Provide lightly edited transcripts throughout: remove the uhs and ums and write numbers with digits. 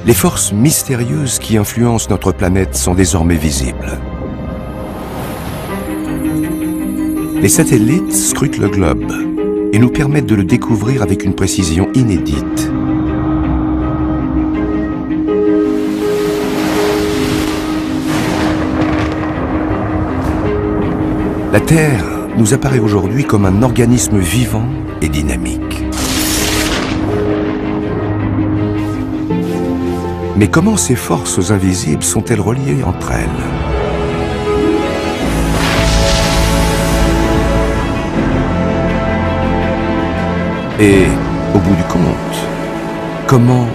Les forces mystérieuses qui influencent notre planète sont désormais visibles. Les satellites scrutent le globe et nous permettent de le découvrir avec une précision inédite. La Terre nous apparaît aujourd'hui comme un organisme vivant et dynamique. Mais comment ces forces invisibles sont-elles reliées entre elles ? Et, au bout du compte, comment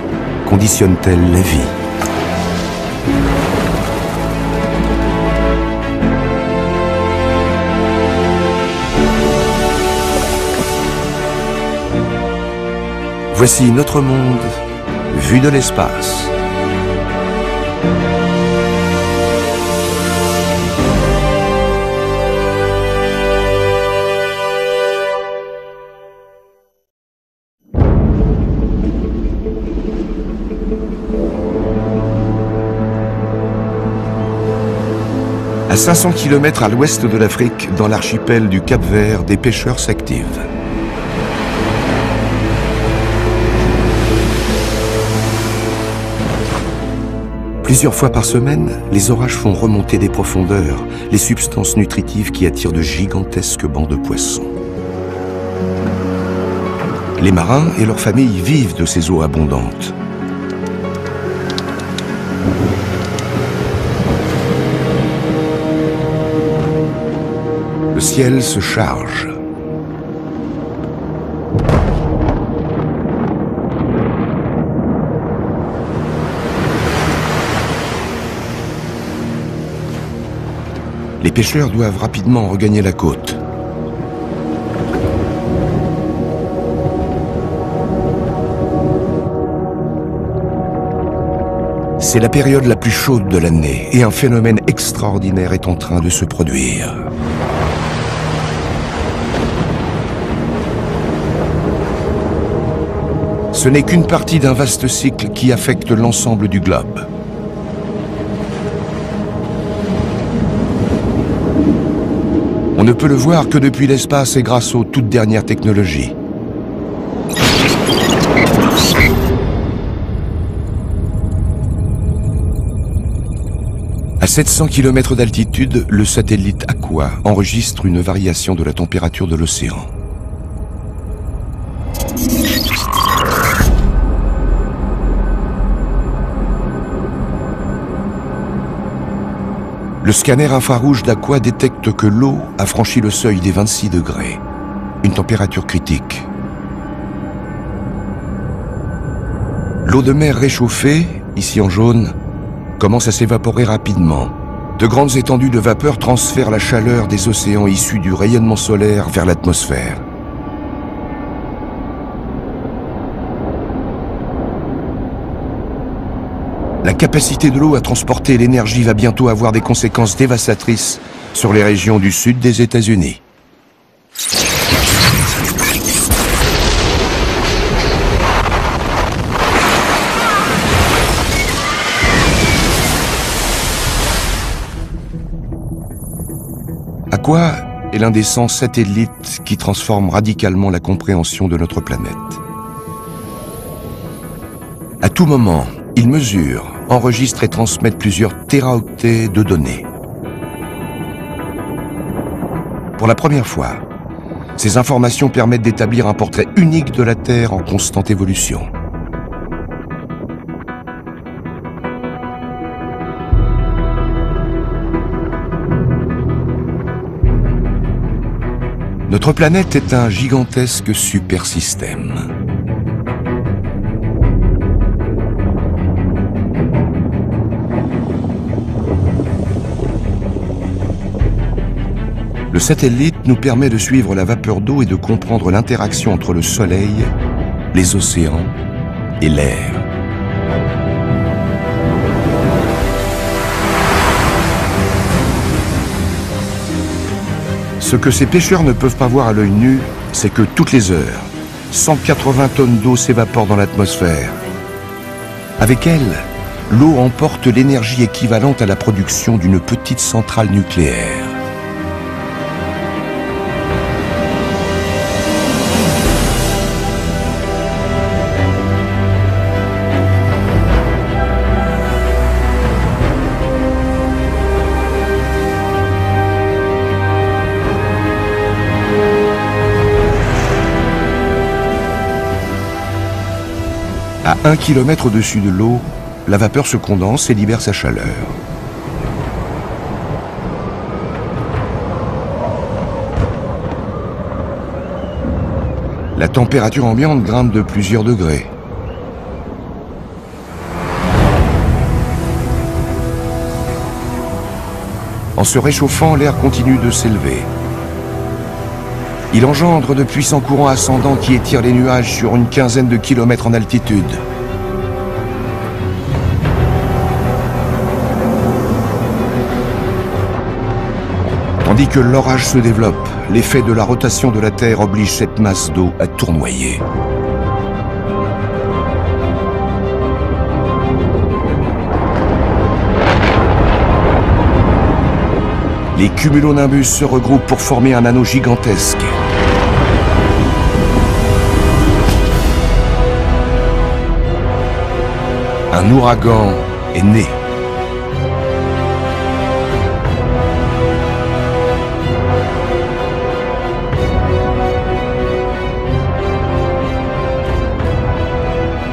conditionnent-elles la vie ? Voici notre monde vu de l'espace. À 500 km à l'ouest de l'Afrique, dans l'archipel du Cap-Vert, des pêcheurs s'activent. Plusieurs fois par semaine, les orages font remonter des profondeurs les substances nutritives qui attirent de gigantesques bancs de poissons. Les marins et leurs familles vivent de ces eaux abondantes. Le ciel se charge. Les pêcheurs doivent rapidement regagner la côte. C'est la période la plus chaude de l'année et un phénomène extraordinaire est en train de se produire. Ce n'est qu'une partie d'un vaste cycle qui affecte l'ensemble du globe. On ne peut le voir que depuis l'espace et grâce aux toutes dernières technologies. À 700 km d'altitude, le satellite Aqua enregistre une variation de la température de l'océan. Le scanner infrarouge d'Aqua détecte que l'eau a franchi le seuil des 26 degrés, une température critique. L'eau de mer réchauffée, ici en jaune, commence à s'évaporer rapidement. De grandes étendues de vapeur transfèrent la chaleur des océans issus du rayonnement solaire vers l'atmosphère. La capacité de l'eau à transporter l'énergie va bientôt avoir des conséquences dévastatrices sur les régions du sud des États-Unis. Aqua est l'un des 100 satellites qui transforment radicalement la compréhension de notre planète. À tout moment, il mesure, enregistre et transmet plusieurs téraoctets de données. Pour la première fois, ces informations permettent d'établir un portrait unique de la Terre en constante évolution. Notre planète est un gigantesque supersystème. Le satellite nous permet de suivre la vapeur d'eau et de comprendre l'interaction entre le Soleil, les océans et l'air. Ce que ces pêcheurs ne peuvent pas voir à l'œil nu, c'est que toutes les heures, 180 tonnes d'eau s'évaporent dans l'atmosphère. Avec elle, l'eau emporte l'énergie équivalente à la production d'une petite centrale nucléaire. À 1 km au-dessus de l'eau, la vapeur se condense et libère sa chaleur. La température ambiante grimpe de plusieurs degrés. En se réchauffant, l'air continue de s'élever. Il engendre de puissants courants ascendants qui étirent les nuages sur une quinzaine de kilomètres en altitude. Tandis que l'orage se développe, l'effet de la rotation de la Terre oblige cette masse d'eau à tournoyer. Les cumulonimbus se regroupent pour former un anneau gigantesque. Un ouragan est né.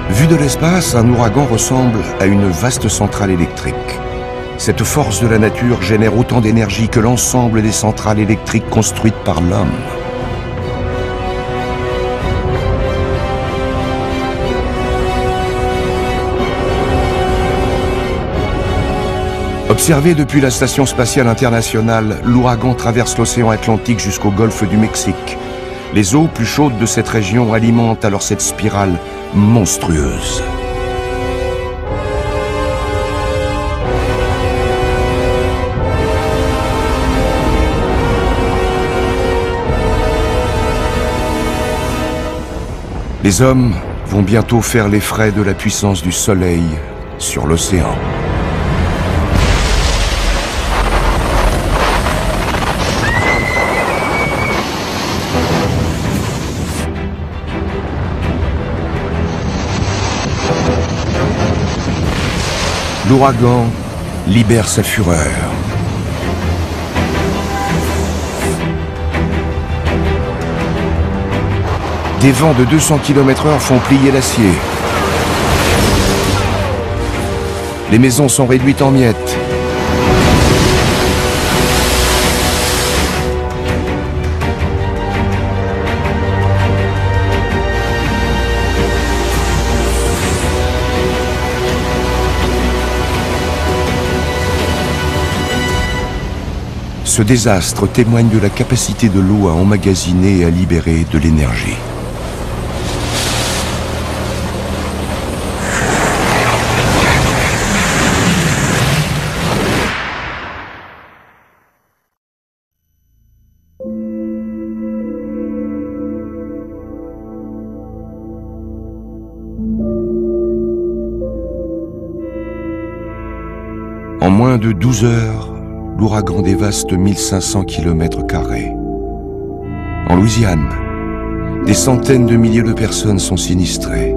Vu de l'espace, un ouragan ressemble à une vaste centrale électrique. Cette force de la nature génère autant d'énergie que l'ensemble des centrales électriques construites par l'homme. Observé depuis la Station spatiale internationale, l'ouragan traverse l'océan Atlantique jusqu'au golfe du Mexique. Les eaux plus chaudes de cette région alimentent alors cette spirale monstrueuse. Les hommes vont bientôt faire les frais de la puissance du soleil sur l'océan. L'ouragan libère sa fureur. Des vents de 200 km/h font plier l'acier. Les maisons sont réduites en miettes. Ce désastre témoigne de la capacité de l'eau à emmagasiner et à libérer de l'énergie. En moins de 12 heures, l'ouragan dévaste 1500 km². En Louisiane, des centaines de milliers de personnes sont sinistrées.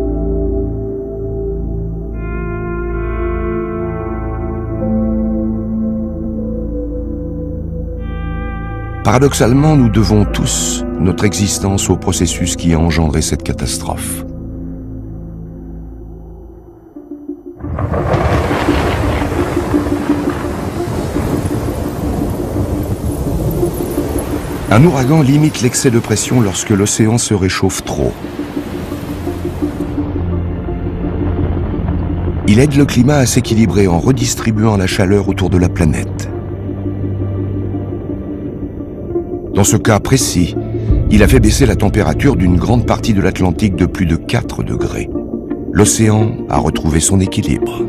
Paradoxalement, nous devons tous notre existence au processus qui a engendré cette catastrophe. Un ouragan limite l'excès de pression lorsque l'océan se réchauffe trop. Il aide le climat à s'équilibrer en redistribuant la chaleur autour de la planète. Dans ce cas précis, il a fait baisser la température d'une grande partie de l'Atlantique de plus de 4 degrés. L'océan a retrouvé son équilibre.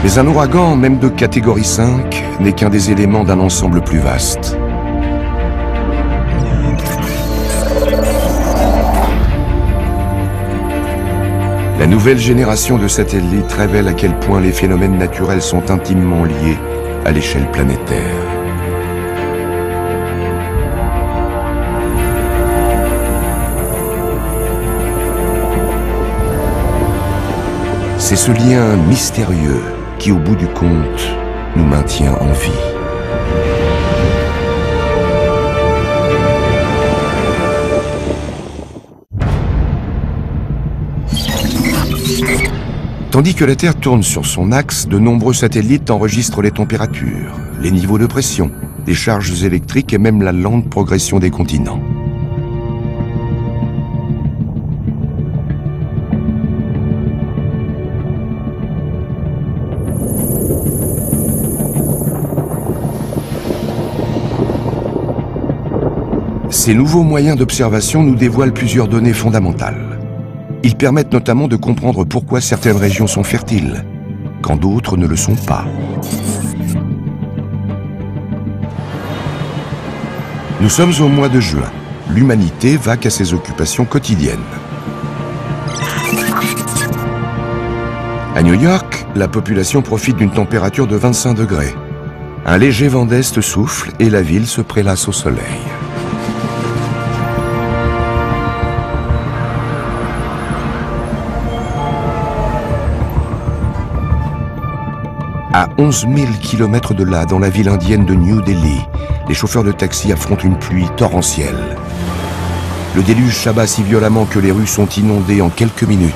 Mais un ouragan, même de catégorie 5, n'est qu'un des éléments d'un ensemble plus vaste. La nouvelle génération de satellites révèle à quel point les phénomènes naturels sont intimement liés à l'échelle planétaire. C'est ce lien mystérieux qui, au bout du compte, nous maintient en vie. Tandis que la Terre tourne sur son axe, de nombreux satellites enregistrent les températures, les niveaux de pression, les charges électriques et même la lente progression des continents. Ces nouveaux moyens d'observation nous dévoilent plusieurs données fondamentales. Ils permettent notamment de comprendre pourquoi certaines régions sont fertiles, quand d'autres ne le sont pas. Nous sommes au mois de juin. L'humanité vaque à ses occupations quotidiennes. À New York, la population profite d'une température de 25 degrés. Un léger vent d'est souffle et la ville se prélasse au soleil. À 11 000 km de là, dans la ville indienne de New Delhi, les chauffeurs de taxi affrontent une pluie torrentielle. Le déluge s'abat si violemment que les rues sont inondées en quelques minutes.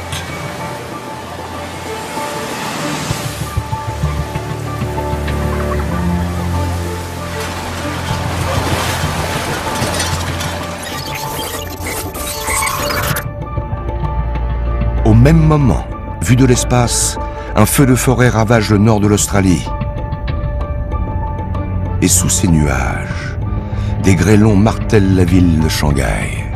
Au même moment, vu de l'espace, un feu de forêt ravage le nord de l'Australie. Et sous ces nuages, des grêlons martèlent la ville de Shanghai.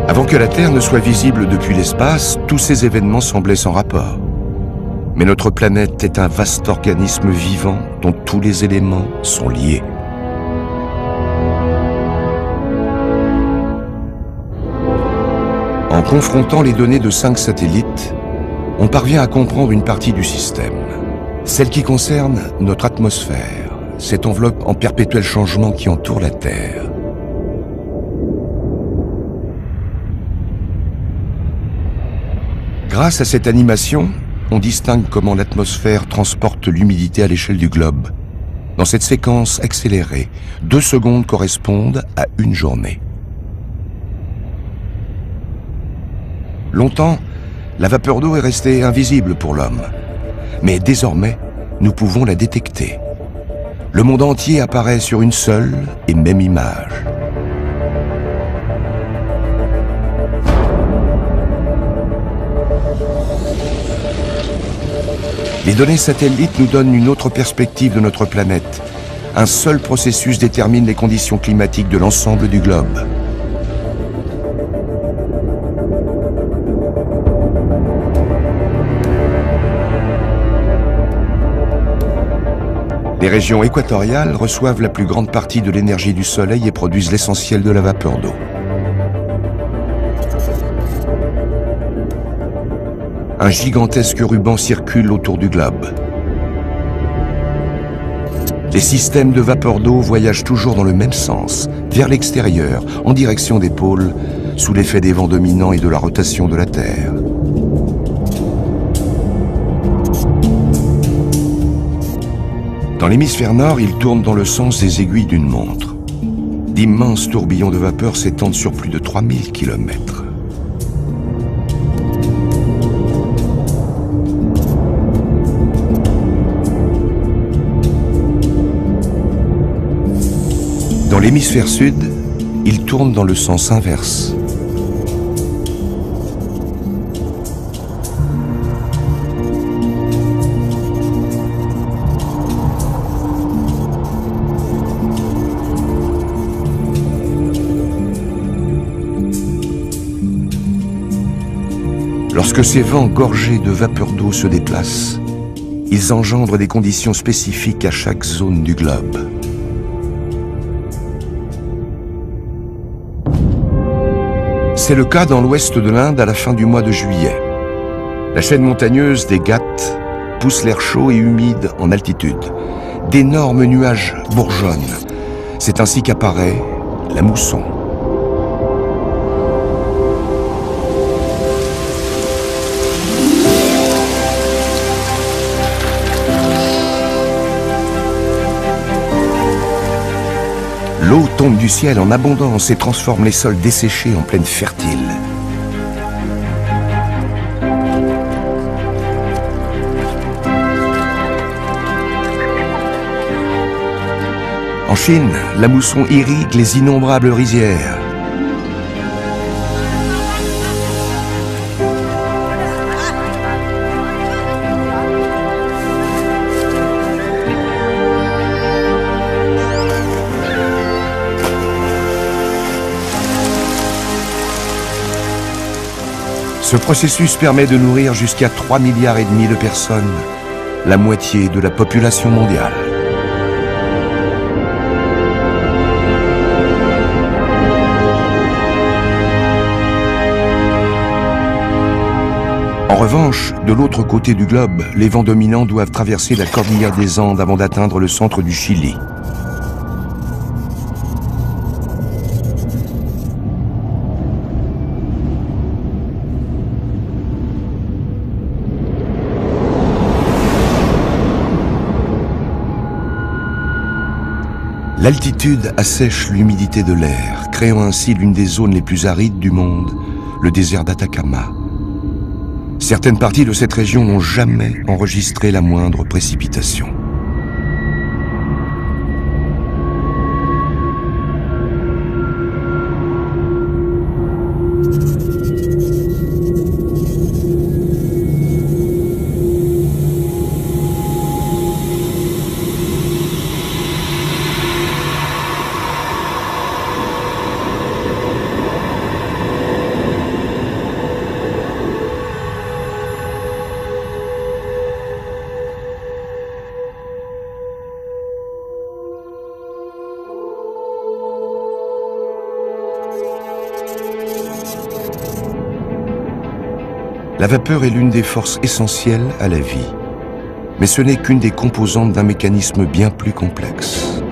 Avant que la Terre ne soit visible depuis l'espace, tous ces événements semblaient sans rapport. Mais notre planète est un vaste organisme vivant dont tous les éléments sont liés. En confrontant les données de 5 satellites, on parvient à comprendre une partie du système, celle qui concerne notre atmosphère, cette enveloppe en perpétuel changement qui entoure la Terre. Grâce à cette animation, on distingue comment l'atmosphère transporte l'humidité à l'échelle du globe. Dans cette séquence accélérée, 2 secondes correspondent à une journée. Longtemps, la vapeur d'eau est restée invisible pour l'homme. Mais désormais, nous pouvons la détecter. Le monde entier apparaît sur une seule et même image. Les données satellites nous donnent une autre perspective de notre planète. Un seul processus détermine les conditions climatiques de l'ensemble du globe. Les régions équatoriales reçoivent la plus grande partie de l'énergie du soleil et produisent l'essentiel de la vapeur d'eau. Un gigantesque ruban circule autour du globe. Les systèmes de vapeur d'eau voyagent toujours dans le même sens, vers l'extérieur, en direction des pôles, sous l'effet des vents dominants et de la rotation de la Terre. Dans l'hémisphère nord, ils tournent dans le sens des aiguilles d'une montre. D'immenses tourbillons de vapeur s'étendent sur plus de 3000 km. Dans l'hémisphère sud, ils tournent dans le sens inverse. Lorsque ces vents gorgés de vapeur d'eau se déplacent, ils engendrent des conditions spécifiques à chaque zone du globe. C'est le cas dans l'ouest de l'Inde à la fin du mois de juillet. La chaîne montagneuse des Ghats pousse l'air chaud et humide en altitude. D'énormes nuages bourgeonnent. C'est ainsi qu'apparaît la mousson. L'eau tombe du ciel en abondance et transforme les sols desséchés en plaines fertiles. En Chine, la mousson irrigue les innombrables rizières. Ce processus permet de nourrir jusqu'à 3,5 milliards de personnes, la moitié de la population mondiale. En revanche, de l'autre côté du globe, les vents dominants doivent traverser la cordillère des Andes avant d'atteindre le centre du Chili. L'altitude assèche l'humidité de l'air, créant ainsi l'une des zones les plus arides du monde, le désert d'Atacama. Certaines parties de cette région n'ont jamais enregistré la moindre précipitation. La vapeur est l'une des forces essentielles à la vie, mais ce n'est qu'une des composantes d'un mécanisme bien plus complexe.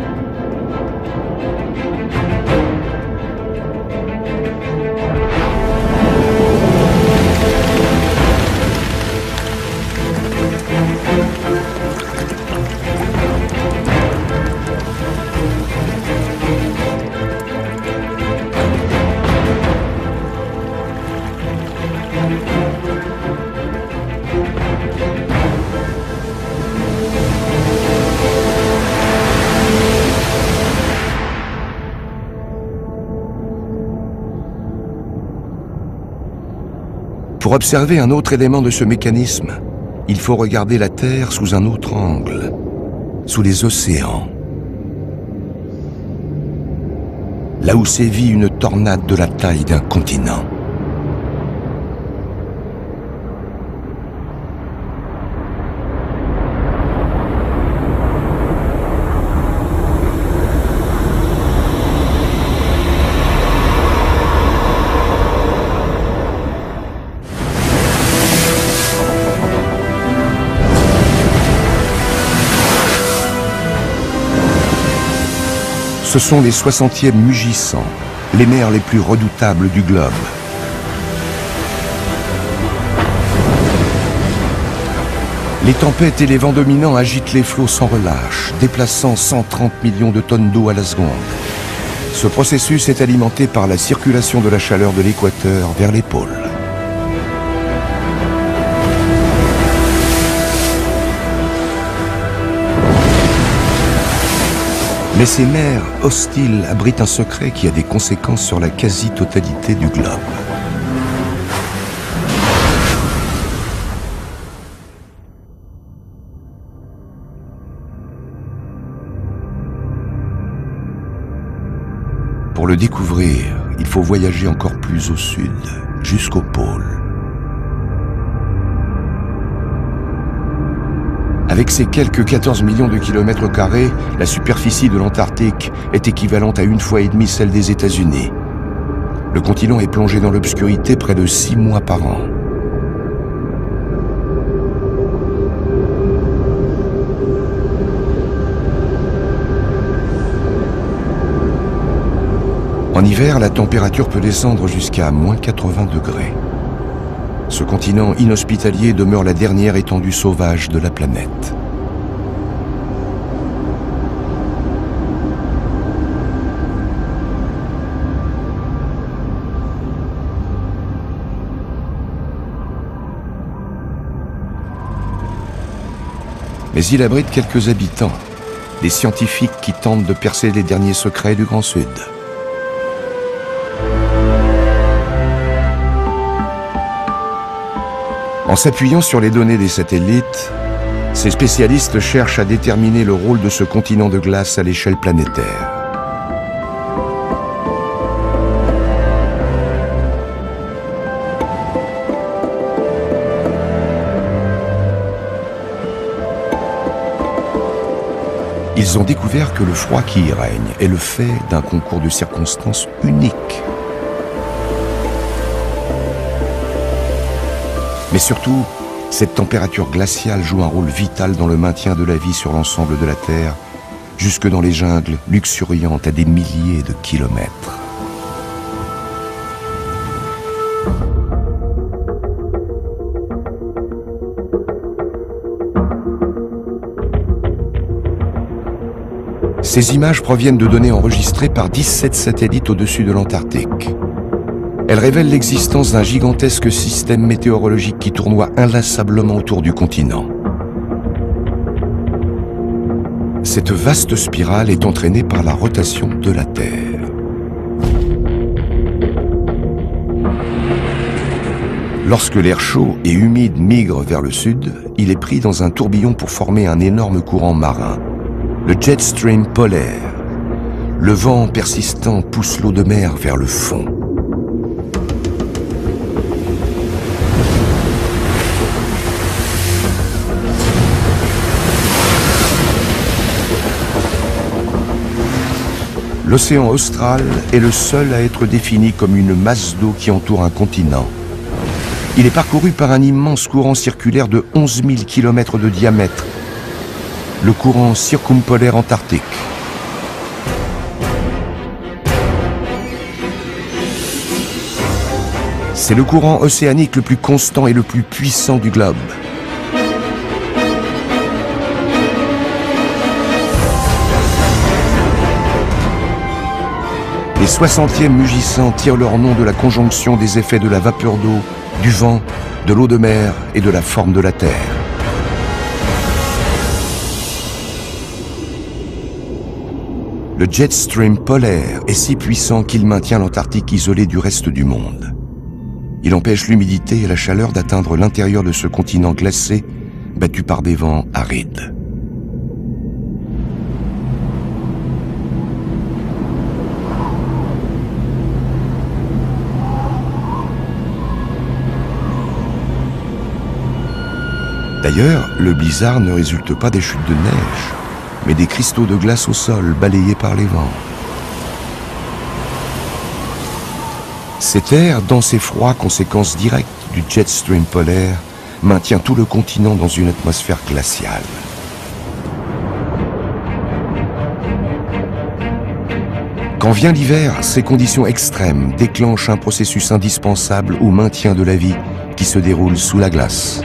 Pour observer un autre élément de ce mécanisme, il faut regarder la Terre sous un autre angle, sous les océans. Là où sévit une tornade de la taille d'un continent. Ce sont les 60e mugissants, les mers les plus redoutables du globe. Les tempêtes et les vents dominants agitent les flots sans relâche, déplaçant 130 millions de tonnes d'eau à la seconde. Ce processus est alimenté par la circulation de la chaleur de l'équateur vers les pôles. Mais ces mers hostiles abritent un secret qui a des conséquences sur la quasi-totalité du globe. Pour le découvrir, il faut voyager encore plus au sud, jusqu'au pôle. Avec ses quelques 14 millions de kilomètres carrés, la superficie de l'Antarctique est équivalente à 1,5 fois celle des États-Unis. Le continent est plongé dans l'obscurité près de 6 mois par an. En hiver, la température peut descendre jusqu'à moins 80 degrés. Ce continent inhospitalier demeure la dernière étendue sauvage de la planète. Mais il abrite quelques habitants, des scientifiques qui tentent de percer les derniers secrets du Grand Sud. En s'appuyant sur les données des satellites, ces spécialistes cherchent à déterminer le rôle de ce continent de glace à l'échelle planétaire. Ils ont découvert que le froid qui y règne est le fait d'un concours de circonstances unique. Mais surtout, cette température glaciale joue un rôle vital dans le maintien de la vie sur l'ensemble de la Terre, jusque dans les jungles luxuriantes à des milliers de kilomètres. Ces images proviennent de données enregistrées par 17 satellites au-dessus de l'Antarctique. Elles révèlent l'existence d'un gigantesque système météorologique qui tournoie inlassablement autour du continent. Cette vaste spirale est entraînée par la rotation de la Terre. Lorsque l'air chaud et humide migre vers le sud, il est pris dans un tourbillon pour former un énorme courant marin, le jet stream polaire. Le vent persistant pousse l'eau de mer vers le fond. L'océan austral est le seul à être défini comme une masse d'eau qui entoure un continent. Il est parcouru par un immense courant circulaire de 11 000 km de diamètre, le courant circumpolaire antarctique. C'est le courant océanique le plus constant et le plus puissant du globe. Les 60e mugissants tirent leur nom de la conjonction des effets de la vapeur d'eau, du vent, de l'eau de mer et de la forme de la Terre. Le jet stream polaire est si puissant qu'il maintient l'Antarctique isolé du reste du monde. Il empêche l'humidité et la chaleur d'atteindre l'intérieur de ce continent glacé, battu par des vents arides. D'ailleurs, le blizzard ne résulte pas des chutes de neige, mais des cristaux de glace au sol balayés par les vents. Cet air dense et froid, conséquence directe du jet stream polaire, maintient tout le continent dans une atmosphère glaciale. Quand vient l'hiver, ces conditions extrêmes déclenchent un processus indispensable au maintien de la vie qui se déroule sous la glace.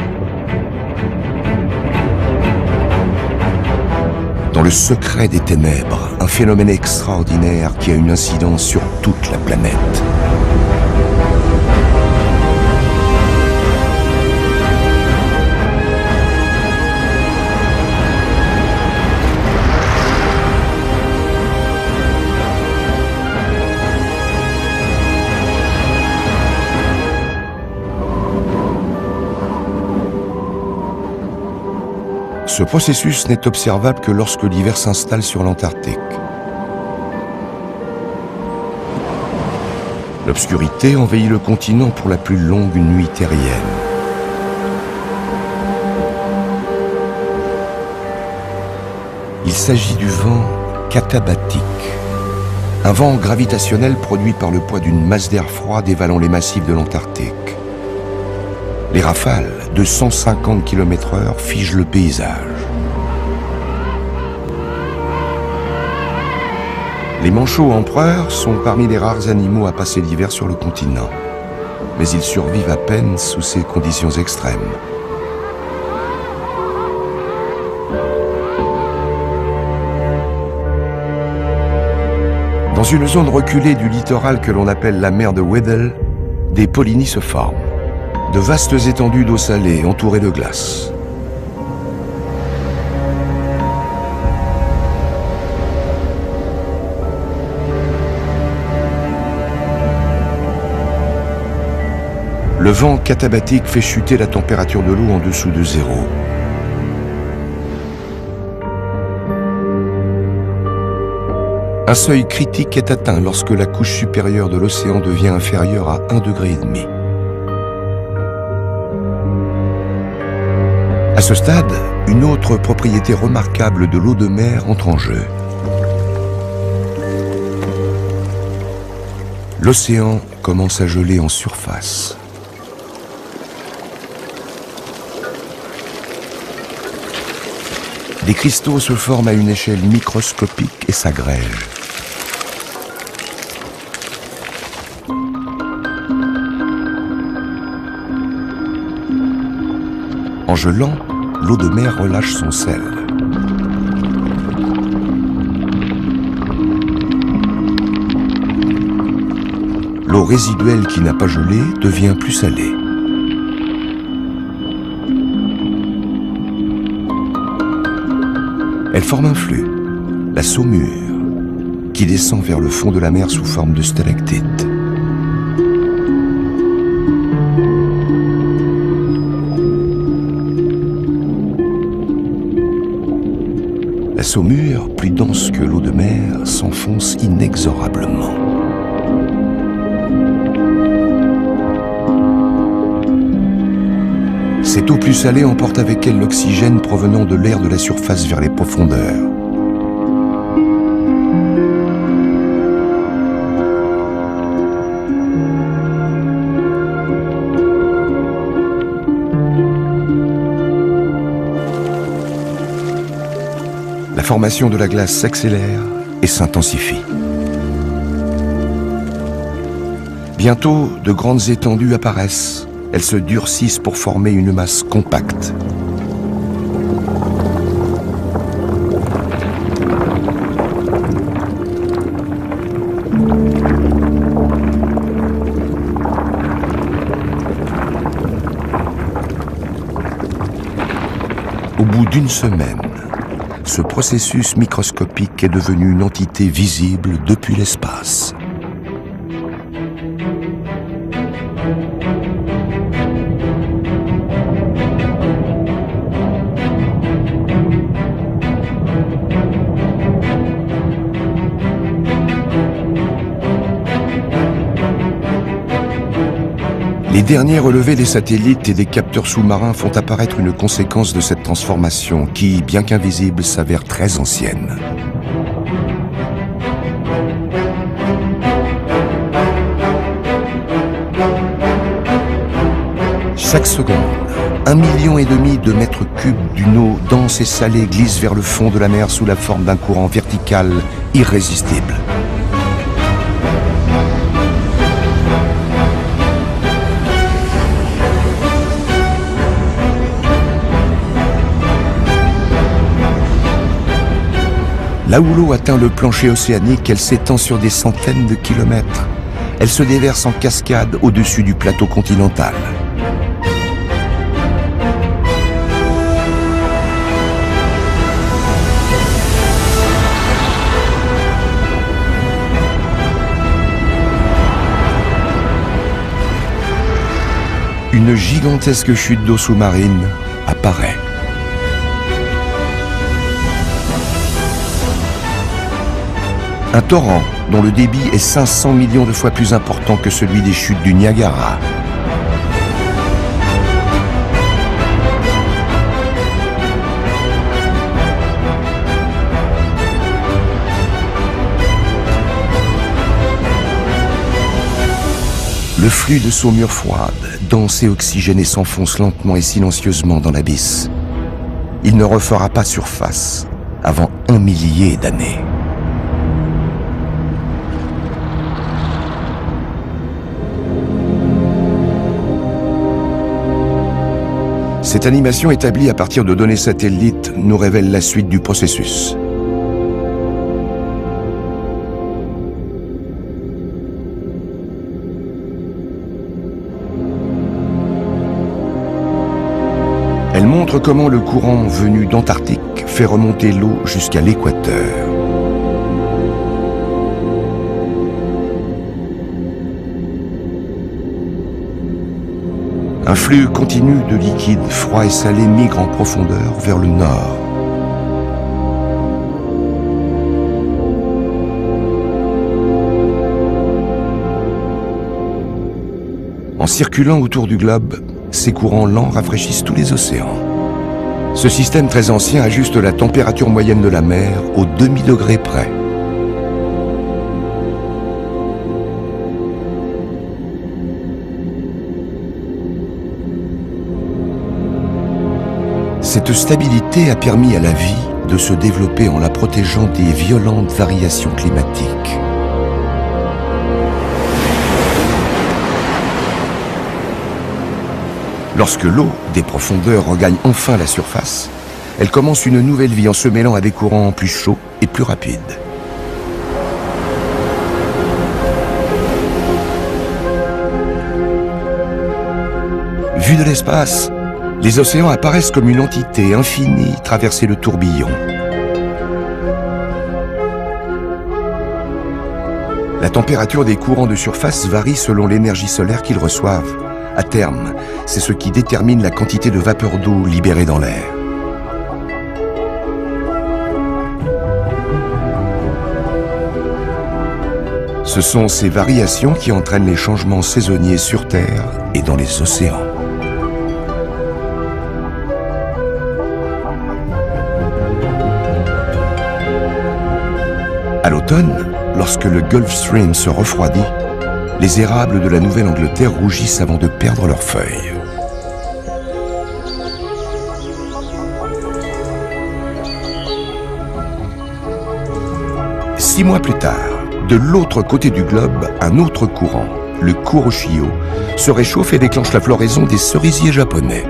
Dans le secret des ténèbres, un phénomène extraordinaire qui a une incidence sur toute la planète. Ce processus n'est observable que lorsque l'hiver s'installe sur l'Antarctique. L'obscurité envahit le continent pour la plus longue nuit terrienne. s'agit du vent katabatique, un vent gravitationnel produit par le poids d'une masse d'air froid dévalant les massifs de l'Antarctique. Les rafales de 150 km/h figent le paysage. Les manchots empereurs sont parmi les rares animaux à passer l'hiver sur le continent, mais ils survivent à peine sous ces conditions extrêmes. Dans une zone reculée du littoral que l'on appelle la mer de Weddell, des polynies se forment. De vastes étendues d'eau salée entourées de glace. Le vent katabatique fait chuter la température de l'eau en dessous de zéro. Un seuil critique est atteint lorsque la couche supérieure de l'océan devient inférieure à 1,5 degré. À ce stade, une autre propriété remarquable de l'eau de mer entre en jeu. L'océan commence à geler en surface. Des cristaux se forment à une échelle microscopique et s'agrègent. En gelant, l'eau de mer relâche son sel. L'eau résiduelle qui n'a pas gelé devient plus salée. Elle forme un flux, la saumure, qui descend vers le fond de la mer sous forme de stalactites. La saumure, plus dense que l'eau de mer, s'enfonce inexorablement. Cette eau plus salée emporte avec elle l'oxygène provenant de l'air de la surface vers les profondeurs. La formation de la glace s'accélère et s'intensifie. Bientôt, de grandes étendues apparaissent. Elles se durcissent pour former une masse compacte. Au bout d'une semaine, ce processus microscopique est devenu une entité visible depuis l'espace. Les derniers relevés des satellites et des capteurs sous-marins font apparaître une conséquence de cette transformation qui, bien qu'invisible, s'avère très ancienne. Chaque seconde, 1,5 million de mètres cubes d'une eau dense et salée glisse vers le fond de la mer sous la forme d'un courant vertical irrésistible. Là où l'eau atteint le plancher océanique, elle s'étend sur des centaines de kilomètres. Elle se déverse en cascade au-dessus du plateau continental. Une gigantesque chute d'eau sous-marine apparaît. Un torrent dont le débit est 500 millions de fois plus important que celui des chutes du Niagara. Le flux de saumure froide, dense et oxygéné, s'enfonce lentement et silencieusement dans l'abysse. Il ne refera pas surface avant 1 millier d'années. Cette animation établie à partir de données satellites nous révèle la suite du processus. Elle montre comment le courant venu d'Antarctique fait remonter l'eau jusqu'à l'équateur. Un flux continu de liquide froid et salé migre en profondeur vers le nord. En circulant autour du globe, ces courants lents rafraîchissent tous les océans. Ce système très ancien ajuste la température moyenne de la mer au demi-degré près. Cette stabilité a permis à la vie de se développer en la protégeant des violentes variations climatiques. Lorsque l'eau des profondeurs regagne enfin la surface, elle commence une nouvelle vie en se mêlant à des courants plus chauds et plus rapides. Vus de l'espace, les océans apparaissent comme une entité infinie traversée de tourbillons. La température des courants de surface varie selon l'énergie solaire qu'ils reçoivent. À terme, c'est ce qui détermine la quantité de vapeur d'eau libérée dans l'air. Ce sont ces variations qui entraînent les changements saisonniers sur Terre et dans les océans. À l'automne, lorsque le Gulf Stream se refroidit, les érables de la Nouvelle-Angleterre rougissent avant de perdre leurs feuilles. Six mois plus tard, de l'autre côté du globe, un autre courant, le Kuroshio, se réchauffe et déclenche la floraison des cerisiers japonais.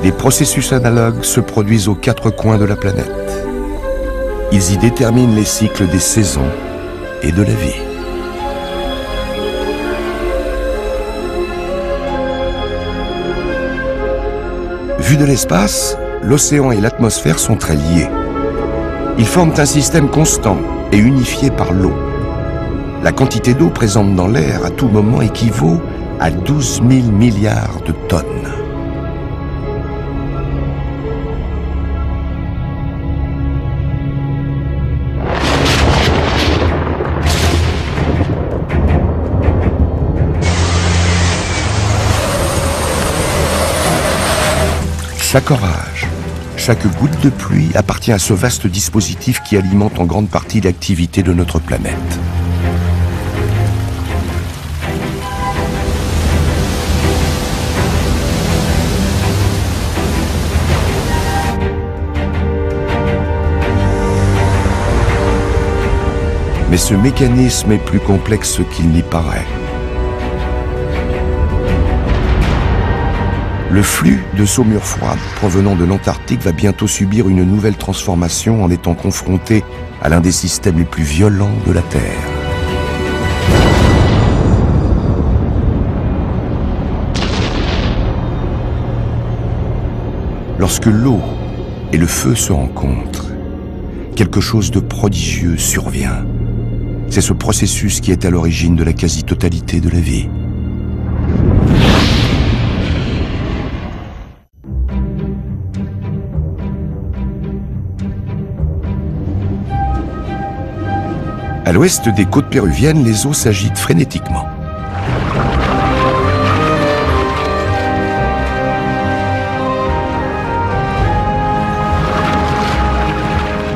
Des processus analogues se produisent aux quatre coins de la planète. Ils y déterminent les cycles des saisons et de la vie. Vu de l'espace, l'océan et l'atmosphère sont très liés. Ils forment un système constant et unifié par l'eau. La quantité d'eau présente dans l'air à tout moment équivaut à 12 000 milliards de tonnes. Chaque orage, chaque goutte de pluie appartient à ce vaste dispositif qui alimente en grande partie l'activité de notre planète. Mais ce mécanisme est plus complexe qu'il n'y paraît. Le flux de saumure froide provenant de l'Antarctique va bientôt subir une nouvelle transformation en étant confronté à l'un des systèmes les plus violents de la Terre. Lorsque l'eau et le feu se rencontrent, quelque chose de prodigieux survient. C'est ce processus qui est à l'origine de la quasi-totalité de la vie. À l'ouest des côtes péruviennes, les eaux s'agitent frénétiquement.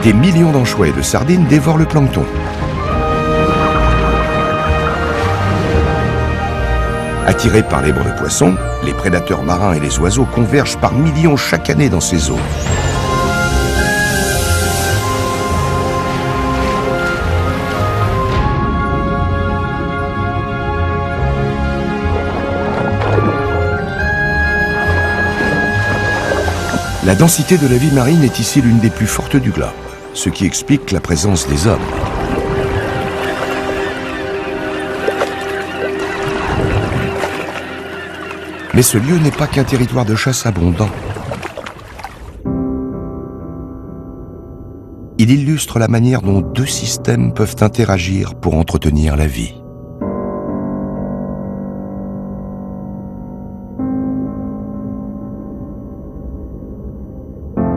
Des millions d'anchois et de sardines dévorent le plancton. Attirés par l'hébre de poissons, les prédateurs marins et les oiseaux convergent par millions chaque année dans ces eaux. La densité de la vie marine est ici l'une des plus fortes du globe, ce qui explique la présence des hommes. Mais ce lieu n'est pas qu'un territoire de chasse abondant. Il illustre la manière dont deux systèmes peuvent interagir pour entretenir la vie.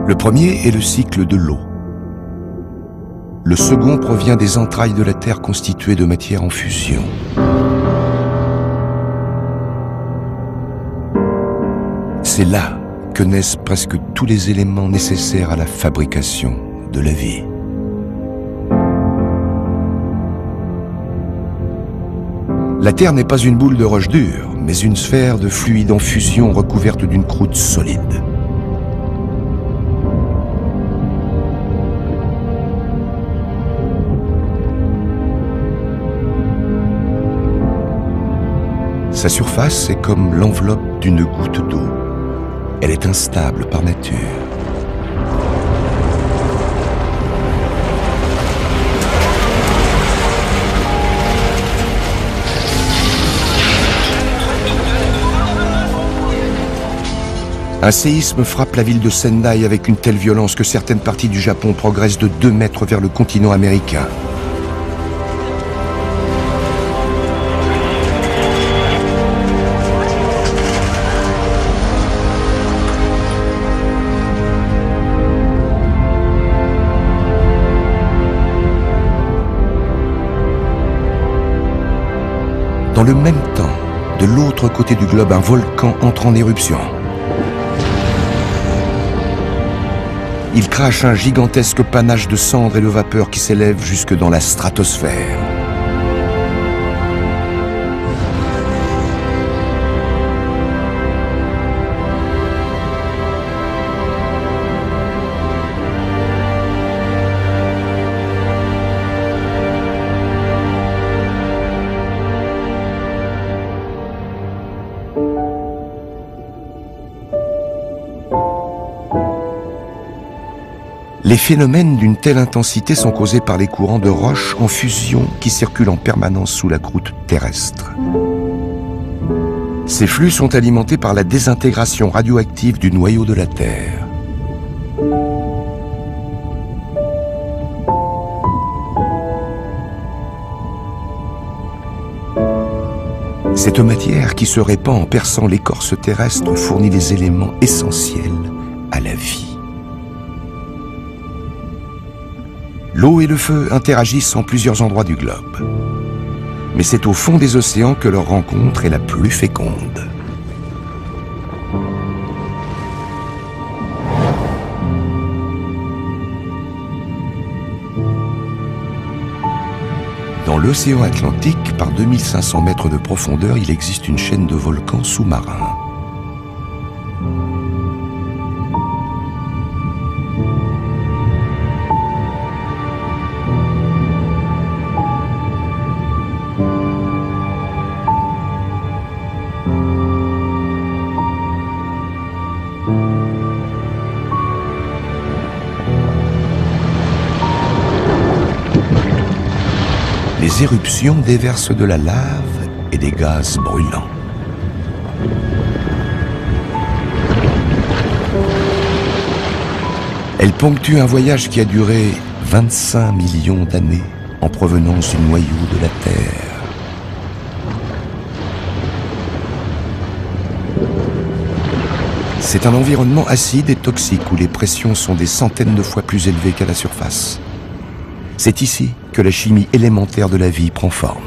Le premier est le cycle de l'eau. Le second provient des entrailles de la Terre constituées de matière en fusion. C'est là que naissent presque tous les éléments nécessaires à la fabrication de la vie. La Terre n'est pas une boule de roche dure, mais une sphère de fluide en fusion recouverte d'une croûte solide. Sa surface est comme l'enveloppe d'une goutte d'eau. Elle est instable par nature. Un séisme frappe la ville de Sendai avec une telle violence que certaines parties du Japon progressent de 2 mètres vers le continent américain. Dans le même temps, de l'autre côté du globe, un volcan entre en éruption. Il crache un gigantesque panache de cendres et de vapeur qui s'élève jusque dans la stratosphère. Les phénomènes d'une telle intensité sont causés par les courants de roches en fusion qui circulent en permanence sous la croûte terrestre. Ces flux sont alimentés par la désintégration radioactive du noyau de la Terre. Cette matière qui se répand en perçant l'écorce terrestre fournit les éléments essentiels à la vie. L'eau et le feu interagissent en plusieurs endroits du globe. Mais c'est au fond des océans que leur rencontre est la plus féconde. Dans l'océan Atlantique, par 2500 mètres de profondeur, il existe une chaîne de volcans sous-marins. Les éruptions déversent de la lave et des gaz brûlants. Elles ponctuent un voyage qui a duré 25 millions d'années en provenance du noyau de la Terre. C'est un environnement acide et toxique où les pressions sont des centaines de fois plus élevées qu'à la surface. C'est ici que la chimie élémentaire de la vie prend forme.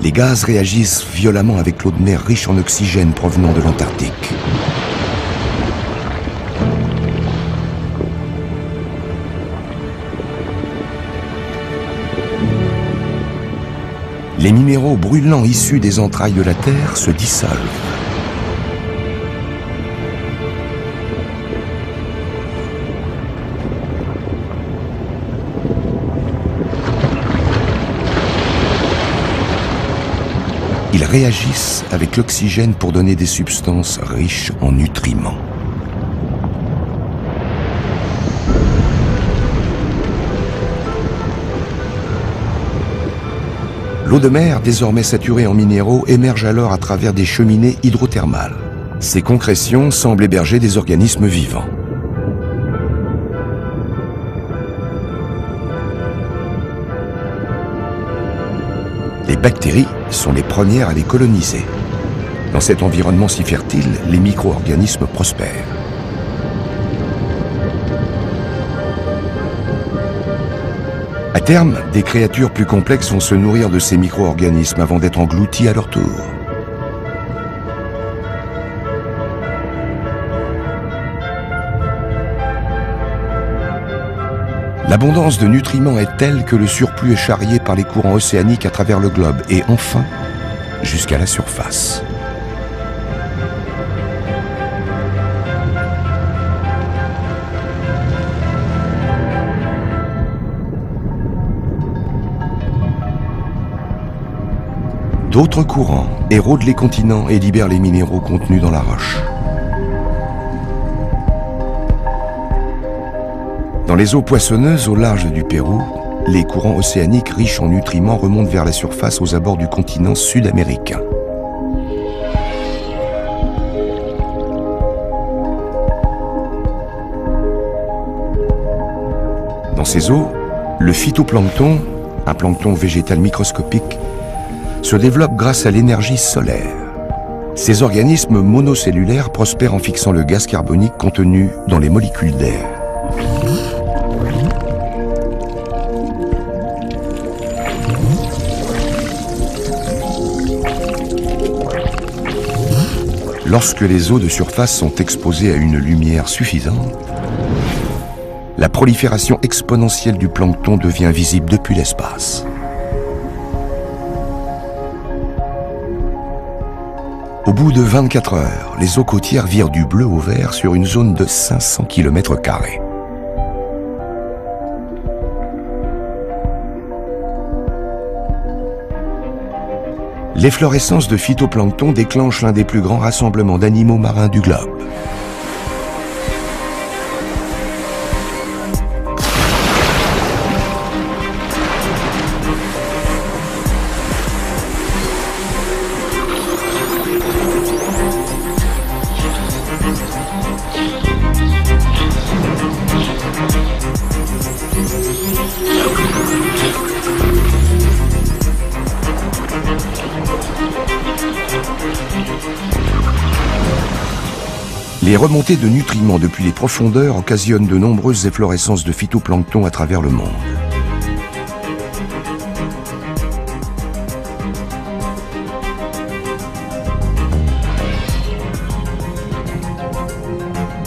Les gaz réagissent violemment avec l'eau de mer riche en oxygène provenant de l'Antarctique. Les minéraux brûlants issus des entrailles de la Terre se dissolvent. Ils réagissent avec l'oxygène pour donner des substances riches en nutriments. L'eau de mer, désormais saturée en minéraux, émerge alors à travers des cheminées hydrothermales. Ces concrétions semblent héberger des organismes vivants. Les bactéries sont les premières à les coloniser. Dans cet environnement si fertile, les micro-organismes prospèrent. À terme, des créatures plus complexes vont se nourrir de ces micro-organismes avant d'être engloutis à leur tour. L'abondance de nutriments est telle que le surplus est charrié par les courants océaniques à travers le globe et enfin jusqu'à la surface. D'autres courants érodent les continents et libèrent les minéraux contenus dans la roche. Dans les eaux poissonneuses au large du Pérou, les courants océaniques riches en nutriments remontent vers la surface aux abords du continent sud-américain. Dans ces eaux, le phytoplancton, un plancton végétal microscopique, se développe grâce à l'énergie solaire. Ces organismes monocellulaires prospèrent en fixant le gaz carbonique contenu dans les molécules d'air. Lorsque les eaux de surface sont exposées à une lumière suffisante, la prolifération exponentielle du plancton devient visible depuis l'espace. Au bout de 24 heures, les eaux côtières virent du bleu au vert sur une zone de 500 km². L'efflorescence de phytoplancton déclenche l'un des plus grands rassemblements d'animaux marins du globe. Les remontées de nutriments depuis les profondeurs occasionnent de nombreuses efflorescences de phytoplancton à travers le monde.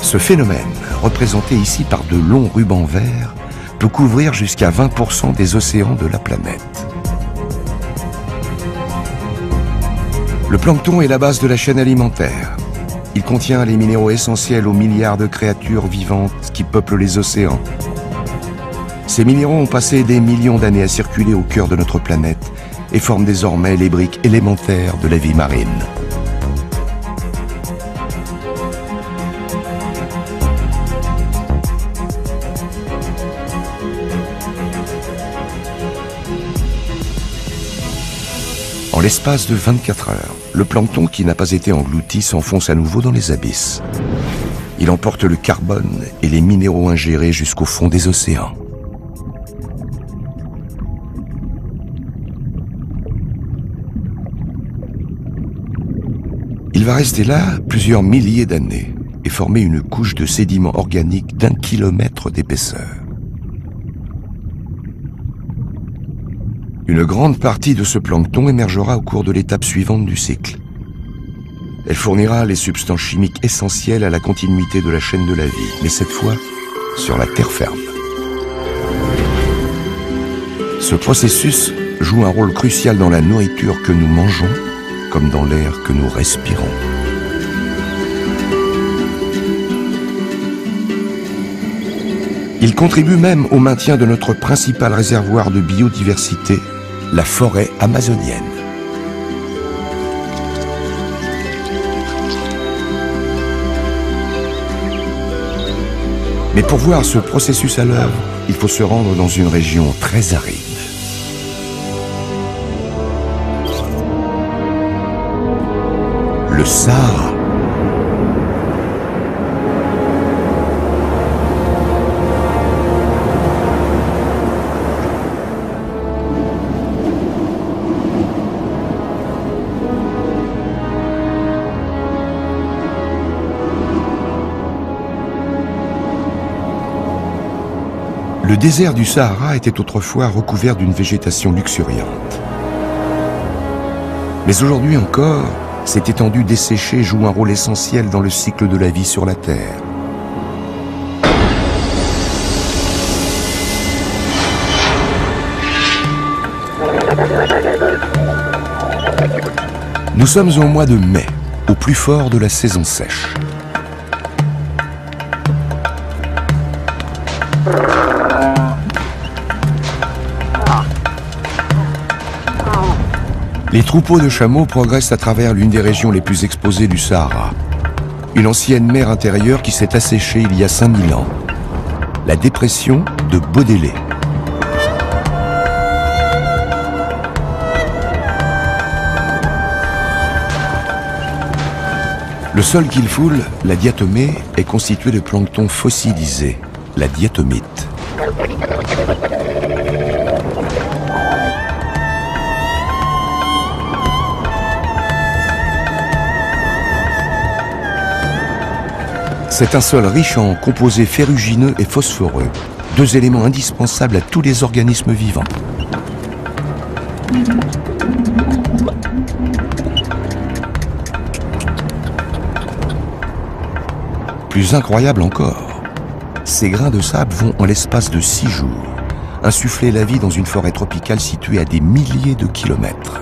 Ce phénomène, représenté ici par de longs rubans verts, peut couvrir jusqu'à 20% des océans de la planète. Le plancton est la base de la chaîne alimentaire. Il contient les minéraux essentiels aux milliards de créatures vivantes qui peuplent les océans. Ces minéraux ont passé des millions d'années à circuler au cœur de notre planète et forment désormais les briques élémentaires de la vie marine. En l'espace de 24 heures, le plancton qui n'a pas été englouti s'enfonce à nouveau dans les abysses. Il emporte le carbone et les minéraux ingérés jusqu'au fond des océans. Il va rester là plusieurs milliers d'années et former une couche de sédiments organiques d'1 kilomètre d'épaisseur. Une grande partie de ce plancton émergera au cours de l'étape suivante du cycle. Elle fournira les substances chimiques essentielles à la continuité de la chaîne de la vie, mais cette fois sur la terre ferme. Ce processus joue un rôle crucial dans la nourriture que nous mangeons, comme dans l'air que nous respirons. Il contribue même au maintien de notre principal réservoir de biodiversité, la forêt amazonienne. Mais pour voir ce processus à l'œuvre, il faut se rendre dans une région très aride. Le Sahara. Le désert du Sahara était autrefois recouvert d'une végétation luxuriante. Mais aujourd'hui encore, cette étendue desséchée joue un rôle essentiel dans le cycle de la vie sur la Terre. Nous sommes au mois de mai, au plus fort de la saison sèche. Les troupeaux de chameaux progressent à travers l'une des régions les plus exposées du Sahara. Une ancienne mer intérieure qui s'est asséchée il y a 5000 ans. La dépression de Baudélé. Le sol qu'il foule, la diatomée, est constitué de plancton fossilisé, la diatomite. C'est un sol riche en composés ferrugineux et phosphoreux, deux éléments indispensables à tous les organismes vivants. Plus incroyable encore, ces grains de sable vont, en l'espace de 6 jours, insuffler la vie dans une forêt tropicale située à des milliers de kilomètres.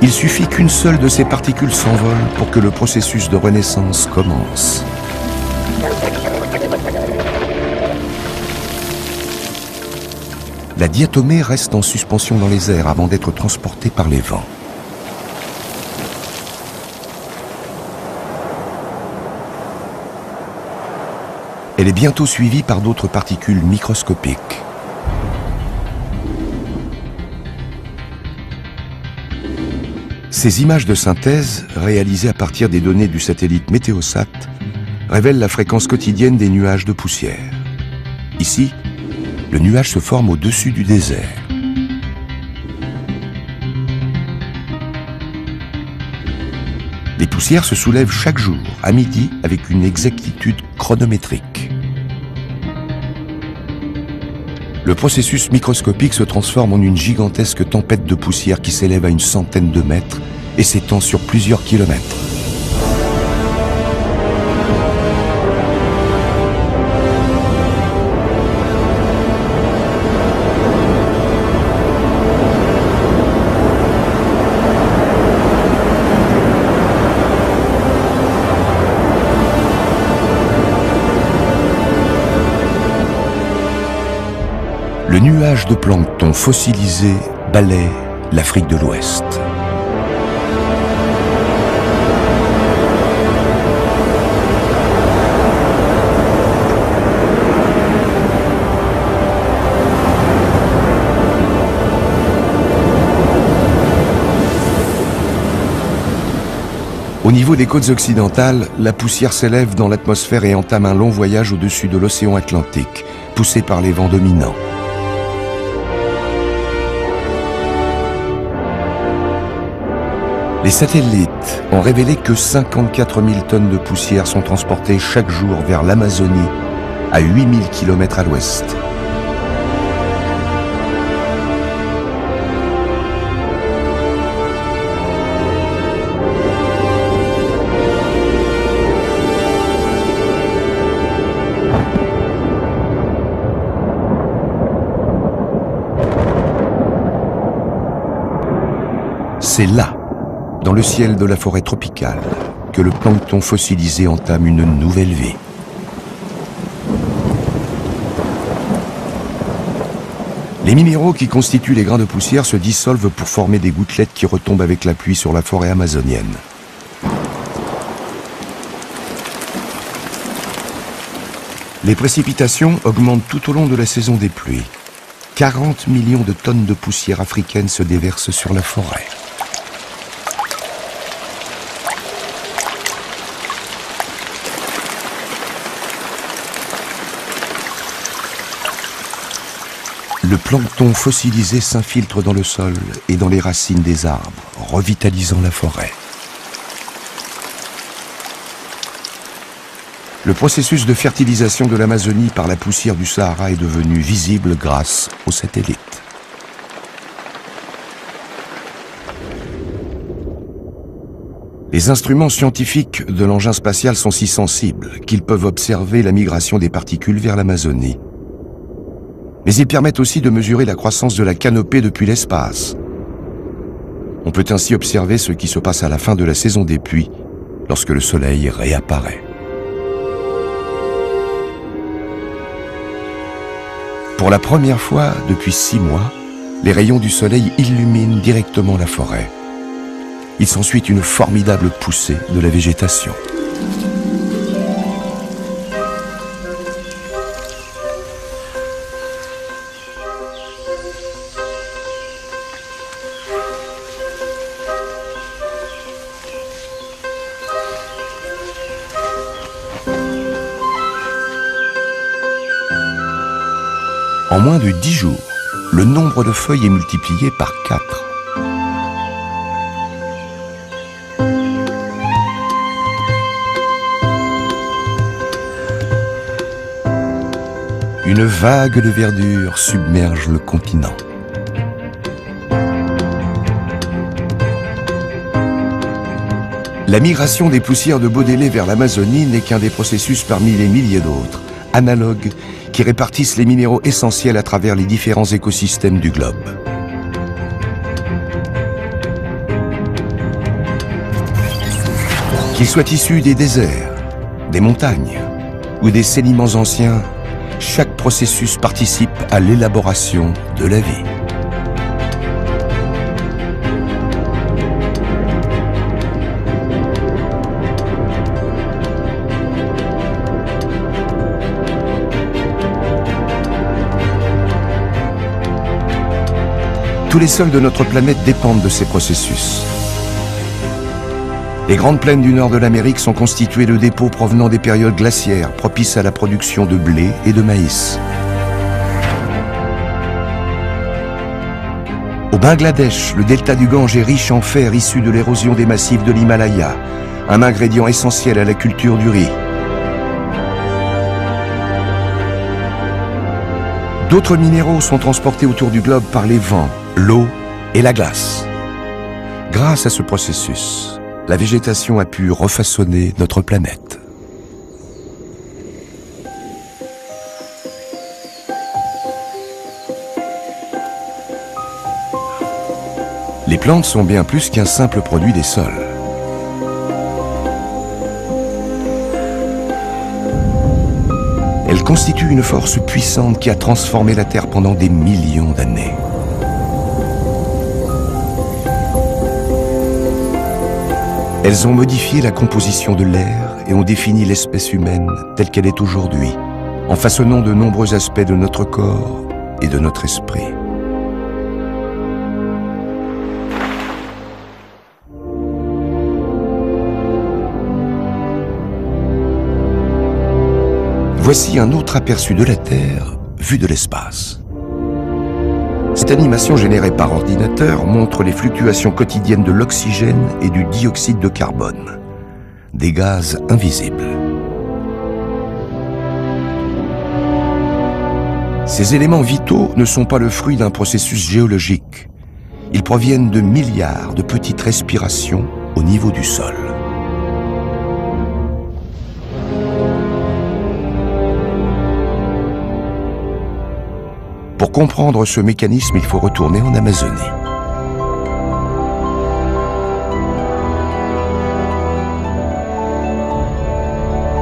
Il suffit qu'une seule de ces particules s'envole pour que le processus de renaissance commence. La diatomée reste en suspension dans les airs avant d'être transportée par les vents. Elle est bientôt suivie par d'autres particules microscopiques. Ces images de synthèse, réalisées à partir des données du satellite Météosat, révèlent la fréquence quotidienne des nuages de poussière. Ici, le nuage se forme au-dessus du désert. Les poussières se soulèvent chaque jour, à midi, avec une exactitude chronométrique. Le processus microscopique se transforme en une gigantesque tempête de poussière qui s'élève à une centaine de mètres et s'étend sur plusieurs kilomètres. Le nuage de plancton fossilisé balaie l'Afrique de l'Ouest. Au niveau des côtes occidentales, la poussière s'élève dans l'atmosphère et entame un long voyage au-dessus de l'océan Atlantique, poussé par les vents dominants. Les satellites ont révélé que 54 000 tonnes de poussière sont transportées chaque jour vers l'Amazonie, à 8 000 km à l'ouest. C'est là, dans le ciel de la forêt tropicale, que le plancton fossilisé entame une nouvelle vie. Les minéraux qui constituent les grains de poussière se dissolvent pour former des gouttelettes qui retombent avec la pluie sur la forêt amazonienne. Les précipitations augmentent tout au long de la saison des pluies. 40 millions de tonnes de poussière africaine se déversent sur la forêt. Le plancton fossilisé s'infiltre dans le sol et dans les racines des arbres, revitalisant la forêt. Le processus de fertilisation de l'Amazonie par la poussière du Sahara est devenu visible grâce aux satellites. Les instruments scientifiques de l'engin spatial sont si sensibles qu'ils peuvent observer la migration des particules vers l'Amazonie. Mais ils permettent aussi de mesurer la croissance de la canopée depuis l'espace. On peut ainsi observer ce qui se passe à la fin de la saison des pluies, lorsque le soleil réapparaît. Pour la première fois depuis 6 mois, les rayons du soleil illuminent directement la forêt. Il s'ensuit une formidable poussée de la végétation. En moins de 10 jours, le nombre de feuilles est multiplié par 4. Une vague de verdure submerge le continent. La migration des poussières de Baudelaire vers l'Amazonie n'est qu'un des processus parmi les milliers d'autres, analogues, qui répartissent les minéraux essentiels à travers les différents écosystèmes du globe. Qu'ils soient issus des déserts, des montagnes ou des sédiments anciens, chaque processus participe à l'élaboration de la vie. Tous les sols de notre planète dépendent de ces processus. Les grandes plaines du nord de l'Amérique sont constituées de dépôts provenant des périodes glaciaires, propices à la production de blé et de maïs. Au Bangladesh, le delta du Gange est riche en fer issu de l'érosion des massifs de l'Himalaya, un ingrédient essentiel à la culture du riz. D'autres minéraux sont transportés autour du globe par les vents, l'eau et la glace. Grâce à ce processus, la végétation a pu refaçonner notre planète. Les plantes sont bien plus qu'un simple produit des sols. Elles constituent une force puissante qui a transformé la Terre pendant des millions d'années. Elles ont modifié la composition de l'air et ont défini l'espèce humaine telle qu'elle est aujourd'hui, en façonnant de nombreux aspects de notre corps et de notre esprit. Voici un autre aperçu de la Terre vue de l'espace. Cette animation générée par ordinateur montre les fluctuations quotidiennes de l'oxygène et du dioxyde de carbone, des gaz invisibles. Ces éléments vitaux ne sont pas le fruit d'un processus géologique. Ils proviennent de milliards de petites respirations au niveau du sol. Pour comprendre ce mécanisme, il faut retourner en Amazonie.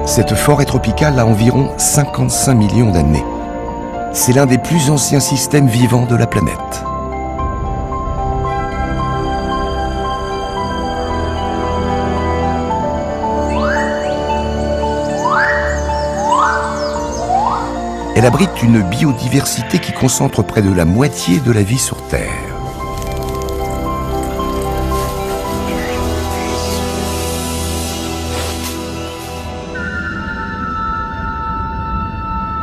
Cette forêt tropicale a environ 55 millions d'années. C'est l'un des plus anciens systèmes vivants de la planète. Elle abrite une biodiversité qui concentre près de la moitié de la vie sur Terre.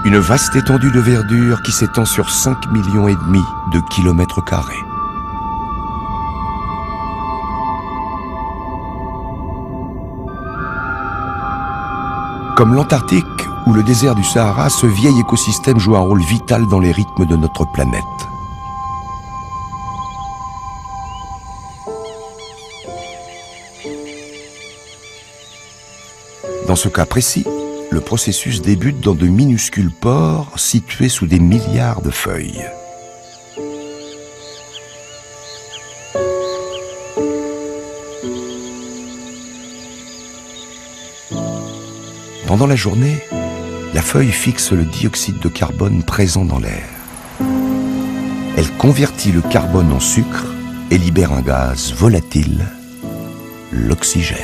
Une vaste étendue de verdure qui s'étend sur 5,5 millions de kilomètres carrés. Comme l'Antarctique ou le désert du Sahara, ce vieil écosystème joue un rôle vital dans les rythmes de notre planète. Dans ce cas précis, le processus débute dans de minuscules pores situés sous des milliards de feuilles. Pendant la journée, la feuille fixe le dioxyde de carbone présent dans l'air. Elle convertit le carbone en sucre et libère un gaz volatile, l'oxygène.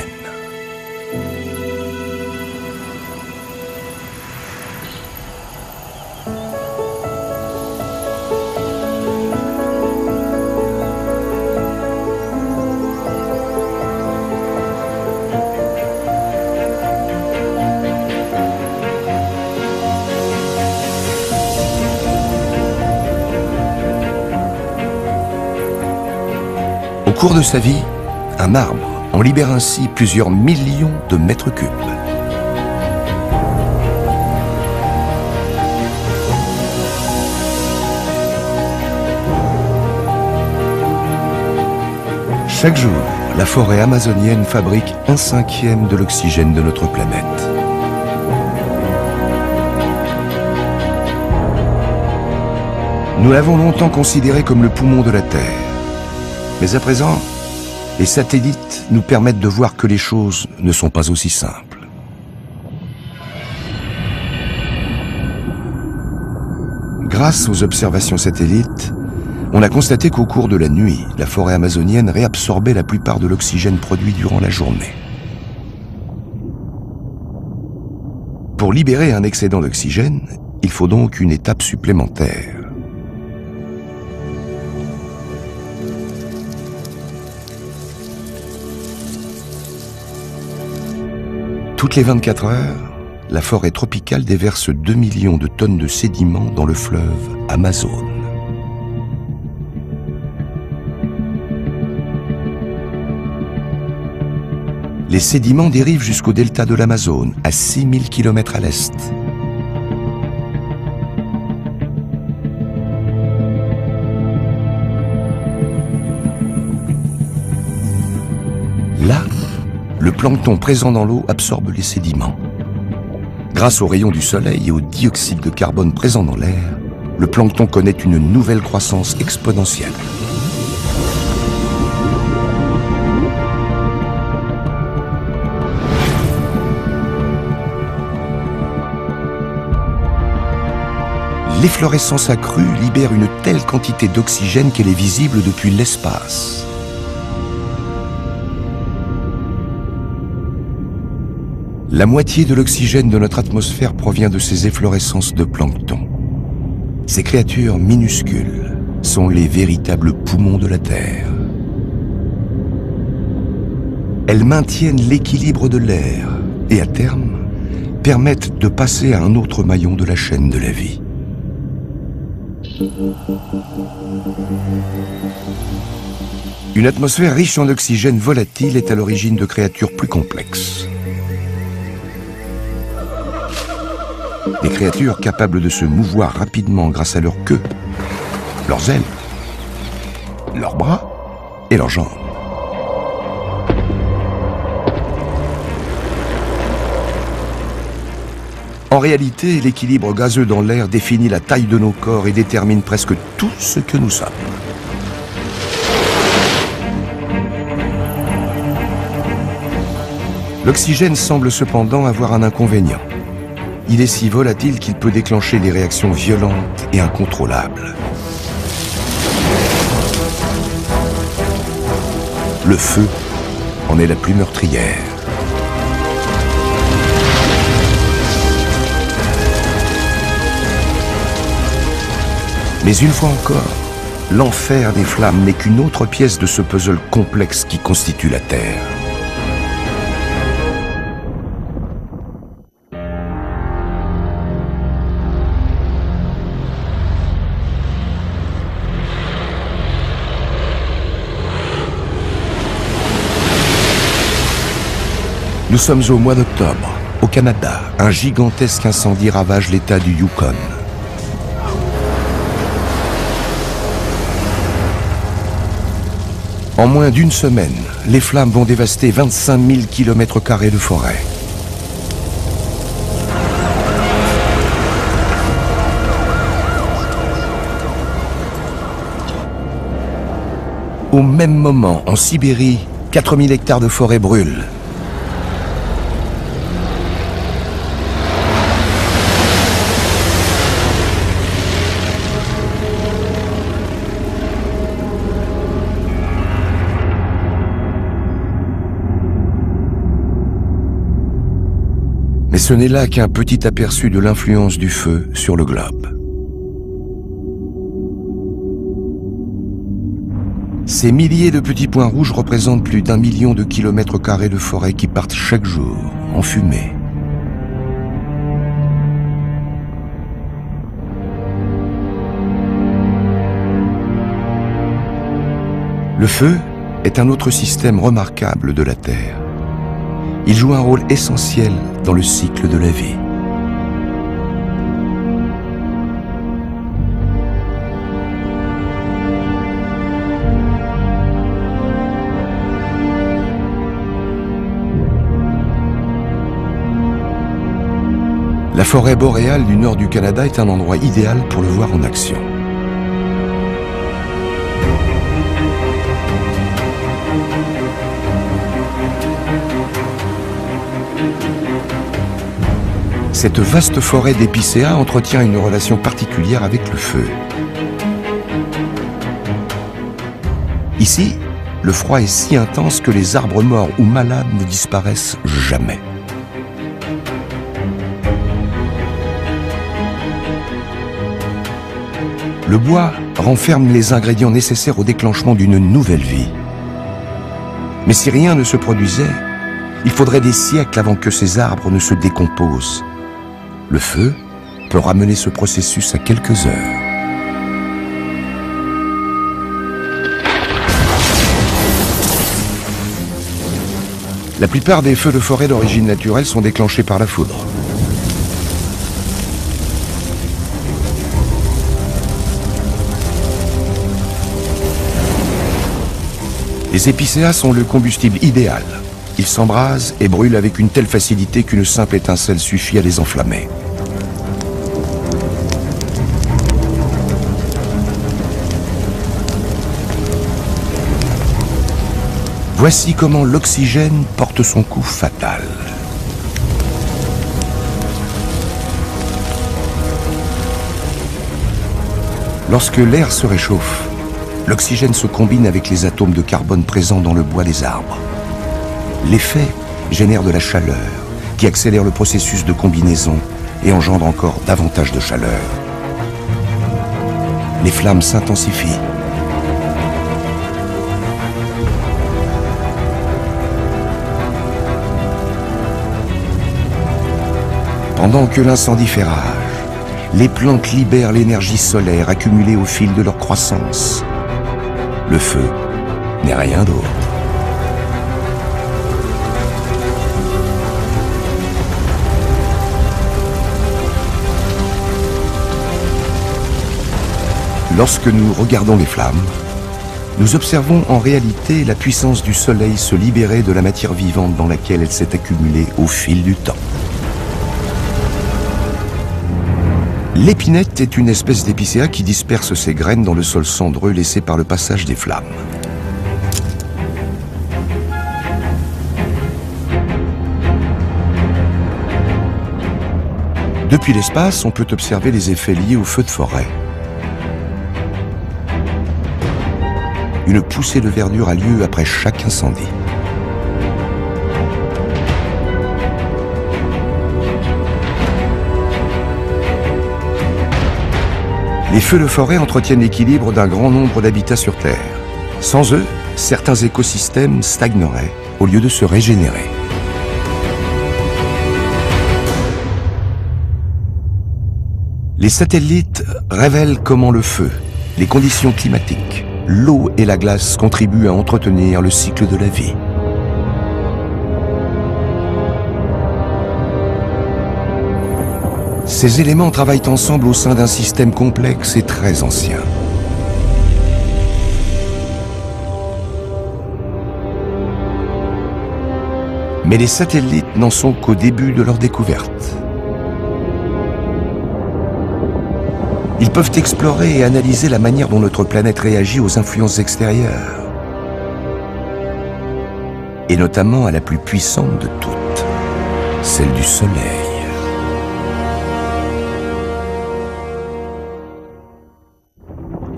Au cours de sa vie, un arbre en libère ainsi plusieurs millions de mètres cubes. Chaque jour, la forêt amazonienne fabrique 1/5 de l'oxygène de notre planète. Nous l'avons longtemps considérée comme le poumon de la Terre. Mais à présent, les satellites nous permettent de voir que les choses ne sont pas aussi simples. Grâce aux observations satellites, on a constaté qu'au cours de la nuit, la forêt amazonienne réabsorbait la plupart de l'oxygène produit durant la journée. Pour libérer un excédent d'oxygène, il faut donc une étape supplémentaire. Toutes les 24 heures, la forêt tropicale déverse 2 millions de tonnes de sédiments dans le fleuve Amazone. Les sédiments dérivent jusqu'au delta de l'Amazone, à 6000 km à l'est. Là, le plancton présent dans l'eau absorbe les sédiments. Grâce aux rayons du soleil et au dioxyde de carbone présent dans l'air, le plancton connaît une nouvelle croissance exponentielle. L'efflorescence accrue libère une telle quantité d'oxygène qu'elle est visible depuis l'espace. La moitié de l'oxygène de notre atmosphère provient de ces efflorescences de plancton. Ces créatures minuscules sont les véritables poumons de la Terre. Elles maintiennent l'équilibre de l'air et, à terme, permettent de passer à un autre maillon de la chaîne de la vie. Une atmosphère riche en oxygène volatile est à l'origine de créatures plus complexes. Des créatures capables de se mouvoir rapidement grâce à leur queue, leurs ailes, leurs bras et leurs jambes. En réalité, l'équilibre gazeux dans l'air définit la taille de nos corps et détermine presque tout ce que nous sommes. L'oxygène semble cependant avoir un inconvénient. Il est si volatile qu'il peut déclencher des réactions violentes et incontrôlables. Le feu en est la plus meurtrière. Mais une fois encore, l'enfer des flammes n'est qu'une autre pièce de ce puzzle complexe qui constitue la Terre. Nous sommes au mois d'octobre, au Canada. Un gigantesque incendie ravage l'État du Yukon. En moins d'une semaine, les flammes vont dévaster 25 000 km² de forêt. Au même moment, en Sibérie, 4000 hectares de forêt brûlent. Mais ce n'est là qu'un petit aperçu de l'influence du feu sur le globe. Ces milliers de petits points rouges représentent plus d'1 million de km² de forêt qui partent chaque jour en fumée. Le feu est un autre système remarquable de la Terre. Il joue un rôle essentiel dans le cycle de la vie. La forêt boréale du nord du Canada est un endroit idéal pour le voir en action. Cette vaste forêt d'épicéas entretient une relation particulière avec le feu. Ici, le froid est si intense que les arbres morts ou malades ne disparaissent jamais. Le bois renferme les ingrédients nécessaires au déclenchement d'une nouvelle vie. Mais si rien ne se produisait, il faudrait des siècles avant que ces arbres ne se décomposent. Le feu peut ramener ce processus à quelques heures. La plupart des feux de forêt d'origine naturelle sont déclenchés par la foudre. Les épicéas sont le combustible idéal. Ils s'embrasent et brûlent avec une telle facilité qu'une simple étincelle suffit à les enflammer. Voici comment l'oxygène porte son coup fatal. Lorsque l'air se réchauffe, l'oxygène se combine avec les atomes de carbone présents dans le bois des arbres. L'effet génère de la chaleur qui accélère le processus de combinaison et engendre encore davantage de chaleur. Les flammes s'intensifient. Pendant que l'incendie fait rage, les plantes libèrent l'énergie solaire accumulée au fil de leur croissance. Le feu n'est rien d'autre. Lorsque nous regardons les flammes, nous observons en réalité la puissance du soleil se libérer de la matière vivante dans laquelle elle s'est accumulée au fil du temps. L'épinette est une espèce d'épicéa qui disperse ses graines dans le sol cendreux laissé par le passage des flammes. Depuis l'espace, on peut observer les effets liés aux feux de forêt. Une poussée de verdure a lieu après chaque incendie. Les feux de forêt entretiennent l'équilibre d'un grand nombre d'habitats sur Terre. Sans eux, certains écosystèmes stagneraient au lieu de se régénérer. Les satellites révèlent comment le feu, les conditions climatiques, l'eau et la glace contribuent à entretenir le cycle de la vie. Ces éléments travaillent ensemble au sein d'un système complexe et très ancien. Mais les satellites n'en sont qu'au début de leur découverte. Ils peuvent explorer et analyser la manière dont notre planète réagit aux influences extérieures. Et notamment à la plus puissante de toutes, celle du Soleil.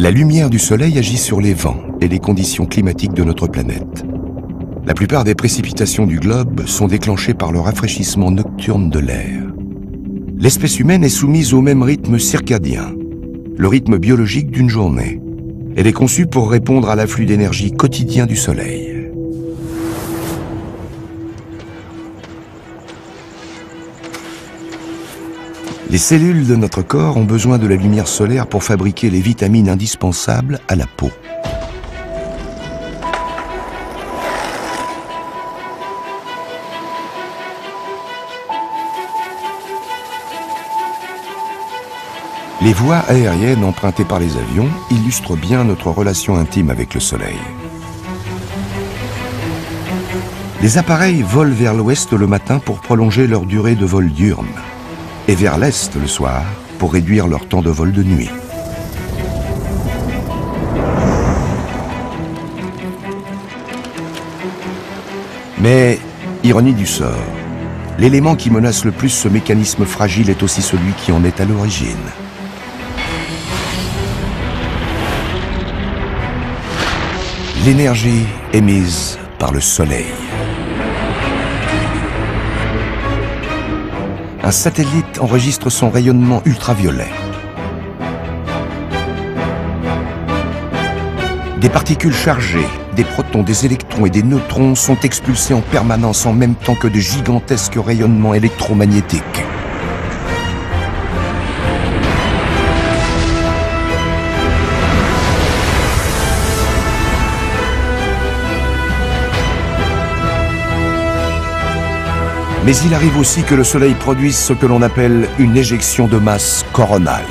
La lumière du Soleil agit sur les vents et les conditions climatiques de notre planète. La plupart des précipitations du globe sont déclenchées par le rafraîchissement nocturne de l'air. L'espèce humaine est soumise au même rythme circadien, le rythme biologique d'une journée. Elle est conçue pour répondre à l'afflux d'énergie quotidien du Soleil. Les cellules de notre corps ont besoin de la lumière solaire pour fabriquer les vitamines indispensables à la peau. Les voies aériennes empruntées par les avions illustrent bien notre relation intime avec le Soleil. Les appareils volent vers l'ouest le matin pour prolonger leur durée de vol diurne, et vers l'est le soir pour réduire leur temps de vol de nuit. Mais, ironie du sort, l'élément qui menace le plus ce mécanisme fragile est aussi celui qui en est à l'origine. L'énergie émise par le Soleil. Un satellite enregistre son rayonnement ultraviolet. Des particules chargées, des protons, des électrons et des neutrons sont expulsés en permanence en même temps que de gigantesques rayonnements électromagnétiques. Mais il arrive aussi que le Soleil produise ce que l'on appelle une éjection de masse coronale.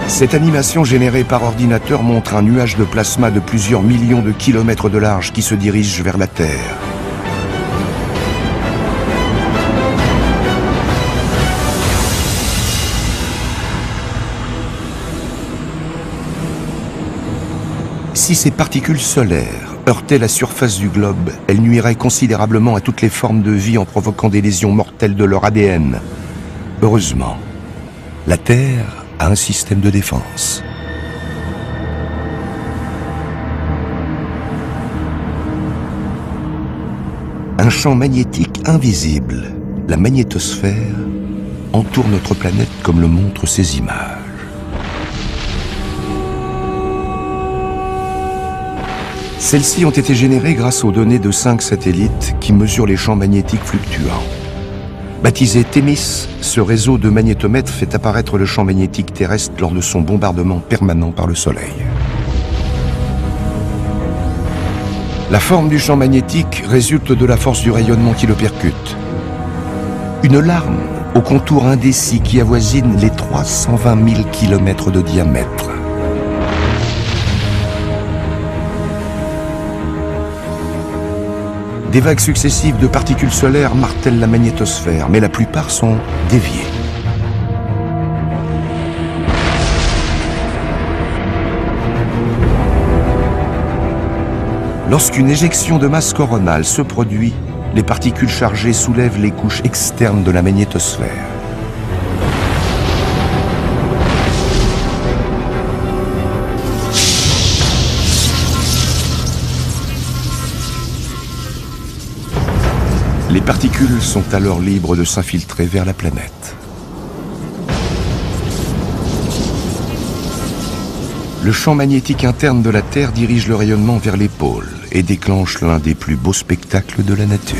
Cette animation générée par ordinateur montre un nuage de plasma de plusieurs millions de kilomètres de large qui se dirige vers la Terre. Si ces particules solaires heurtaient la surface du globe, elles nuiraient considérablement à toutes les formes de vie en provoquant des lésions mortelles de leur ADN. Heureusement, la Terre a un système de défense. Un champ magnétique invisible, la magnétosphère, entoure notre planète comme le montrent ces images. Celles-ci ont été générées grâce aux données de 5 satellites qui mesurent les champs magnétiques fluctuants. Baptisé Thémis, ce réseau de magnétomètres fait apparaître le champ magnétique terrestre lors de son bombardement permanent par le Soleil. La forme du champ magnétique résulte de la force du rayonnement qui le percute. Une larme au contour indécis qui avoisine les 320 000 km de diamètre. Des vagues successives de particules solaires martèlent la magnétosphère, mais la plupart sont déviées. Lorsqu'une éjection de masse coronale se produit, les particules chargées soulèvent les couches externes de la magnétosphère. Les particules sont alors libres de s'infiltrer vers la planète. Le champ magnétique interne de la Terre dirige le rayonnement vers les pôles et déclenche l'un des plus beaux spectacles de la nature.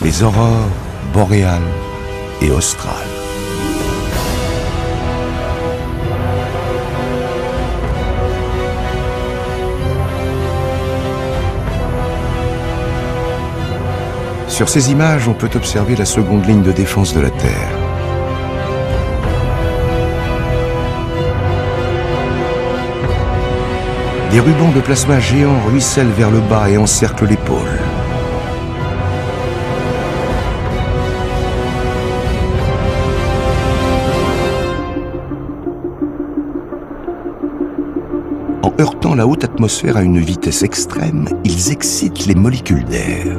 Les aurores boréales et australes. Sur ces images, on peut observer la seconde ligne de défense de la Terre. Des rubans de plasma géants ruissellent vers le bas et encerclent les pôles. En heurtant la haute atmosphère à une vitesse extrême, ils excitent les molécules d'air.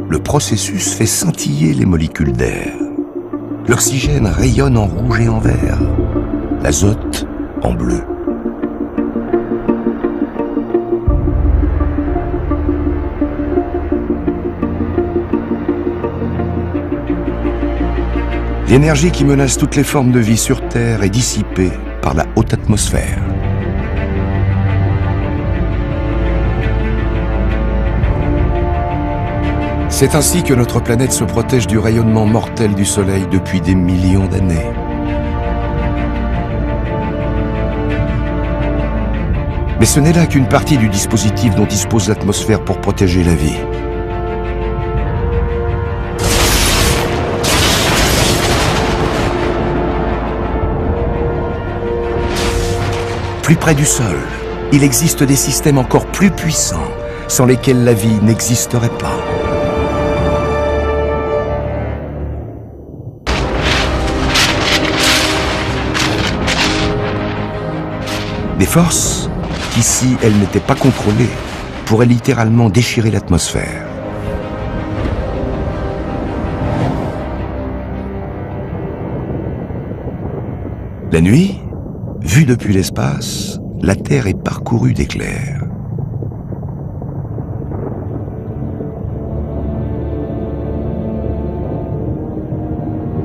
Le processus fait scintiller les molécules d'air. L'oxygène rayonne en rouge et en vert, l'azote en bleu. L'énergie qui menace toutes les formes de vie sur Terre est dissipée par la haute atmosphère. C'est ainsi que notre planète se protège du rayonnement mortel du Soleil depuis des millions d'années. Mais ce n'est là qu'une partie du dispositif dont dispose l'atmosphère pour protéger la vie. Plus près du sol, il existe des systèmes encore plus puissants, sans lesquels la vie n'existerait pas. Des forces qui, si elles n'étaient pas contrôlées, pourraient littéralement déchirer l'atmosphère. La nuit, vue depuis l'espace, la Terre est parcourue d'éclairs.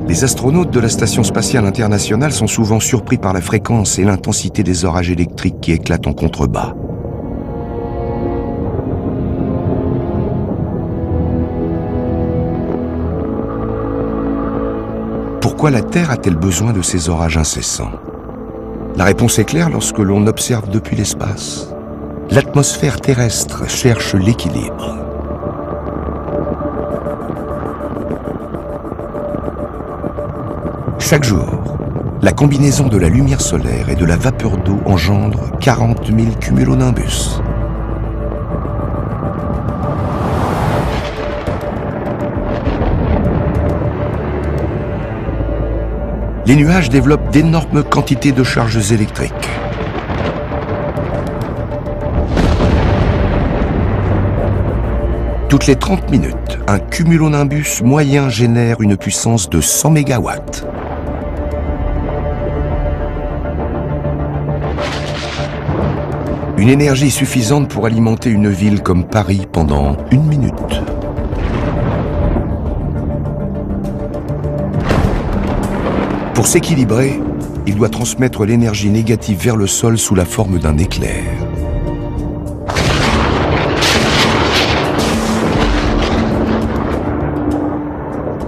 Les astronautes de la Station spatiale internationale sont souvent surpris par la fréquence et l'intensité des orages électriques qui éclatent en contrebas. Pourquoi la Terre a-t-elle besoin de ces orages incessants? La réponse est claire lorsque l'on observe depuis l'espace. L'atmosphère terrestre cherche l'équilibre. Chaque jour, la combinaison de la lumière solaire et de la vapeur d'eau engendre 40 000 cumulonimbus. Les nuages développent d'énormes quantités de charges électriques. Toutes les 30 minutes, un cumulonimbus moyen génère une puissance de 100 MW. Une énergie suffisante pour alimenter une ville comme Paris pendant 1 minute. Pour s'équilibrer, il doit transmettre l'énergie négative vers le sol sous la forme d'un éclair.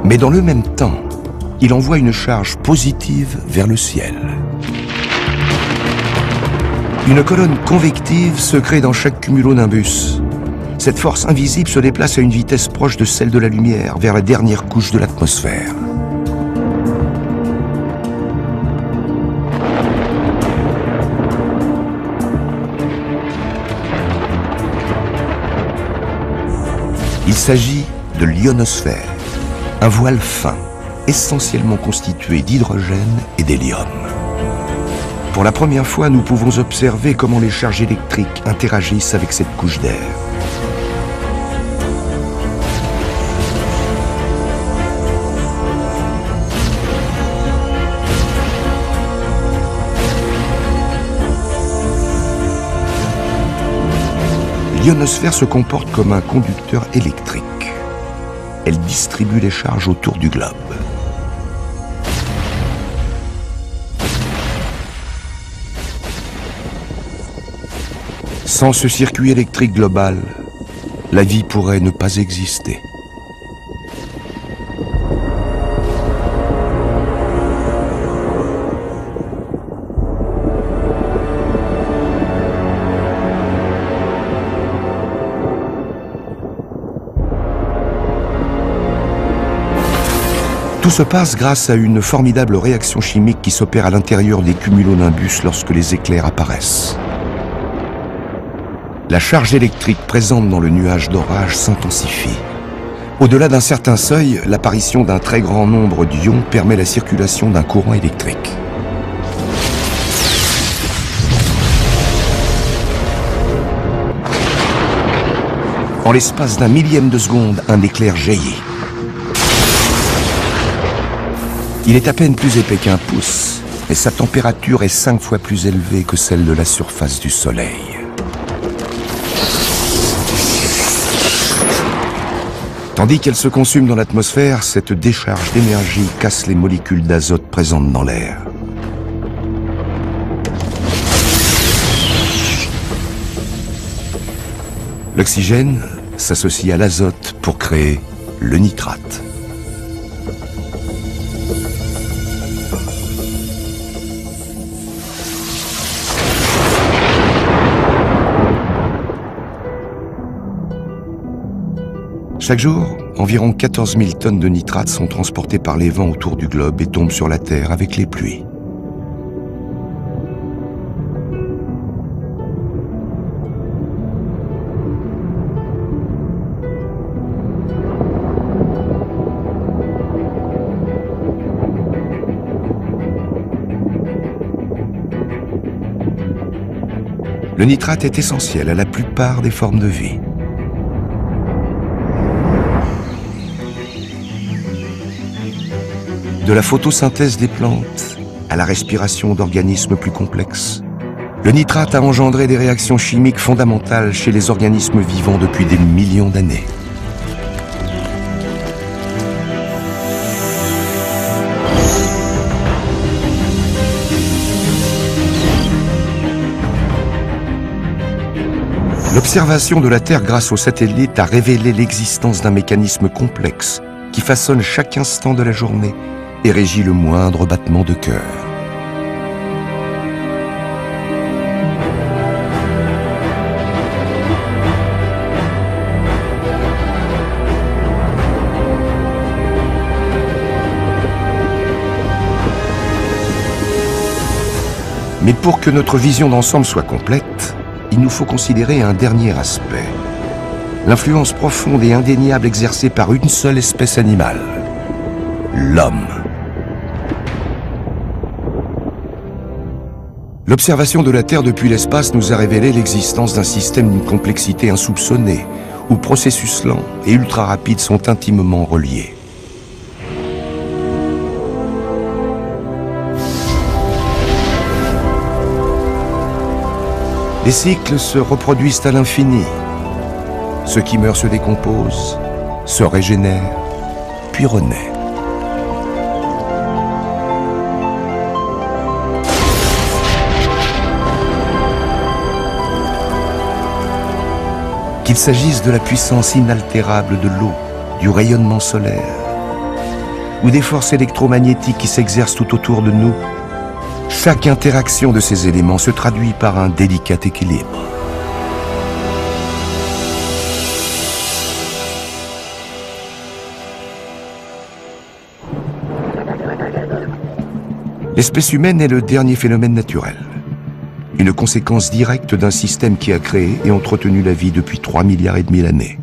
Mais dans le même temps, il envoie une charge positive vers le ciel. Une colonne convective se crée dans chaque cumulonimbus. Cette force invisible se déplace à une vitesse proche de celle de la lumière, vers la dernière couche de l'atmosphère. Il s'agit de l'ionosphère, un voile fin, essentiellement constitué d'hydrogène et d'hélium. Pour la première fois, nous pouvons observer comment les charges électriques interagissent avec cette couche d'air. L'ionosphère se comporte comme un conducteur électrique. Elle distribue les charges autour du globe. Sans ce circuit électrique global, la vie pourrait ne pas exister. Tout se passe grâce à une formidable réaction chimique qui s'opère à l'intérieur des cumulonimbus lorsque les éclairs apparaissent. La charge électrique présente dans le nuage d'orage s'intensifie. Au-delà d'un certain seuil, l'apparition d'un très grand nombre d'ions permet la circulation d'un courant électrique. En l'espace d'un millième de seconde, un éclair jaillit. Il est à peine plus épais qu'un pouce, mais sa température est 5 fois plus élevée que celle de la surface du Soleil. Tandis qu'elle se consume dans l'atmosphère, cette décharge d'énergie casse les molécules d'azote présentes dans l'air. L'oxygène s'associe à l'azote pour créer le nitrate. Chaque jour, environ 14 000 tonnes de nitrate sont transportées par les vents autour du globe et tombent sur la Terre avec les pluies. Le nitrate est essentiel à la plupart des formes de vie. De la photosynthèse des plantes à la respiration d'organismes plus complexes, le nitrate a engendré des réactions chimiques fondamentales chez les organismes vivants depuis des millions d'années. L'observation de la Terre grâce aux satellites a révélé l'existence d'un mécanisme complexe qui façonne chaque instant de la journée et régit le moindre battement de cœur. Mais pour que notre vision d'ensemble soit complète, il nous faut considérer un dernier aspect. L'influence profonde et indéniable exercée par une seule espèce animale, l'homme. L'observation de la Terre depuis l'espace nous a révélé l'existence d'un système d'une complexité insoupçonnée, où processus lents et ultra rapides sont intimement reliés. Les cycles se reproduisent à l'infini. Ce qui meurt se décompose, se régénère, puis renaît. Qu'il s'agisse de la puissance inaltérable de l'eau, du rayonnement solaire, ou des forces électromagnétiques qui s'exercent tout autour de nous, chaque interaction de ces éléments se traduit par un délicat équilibre. L'espèce humaine est le dernier phénomène naturel, une conséquence directe d'un système qui a créé et entretenu la vie depuis 3,5 milliards d'années.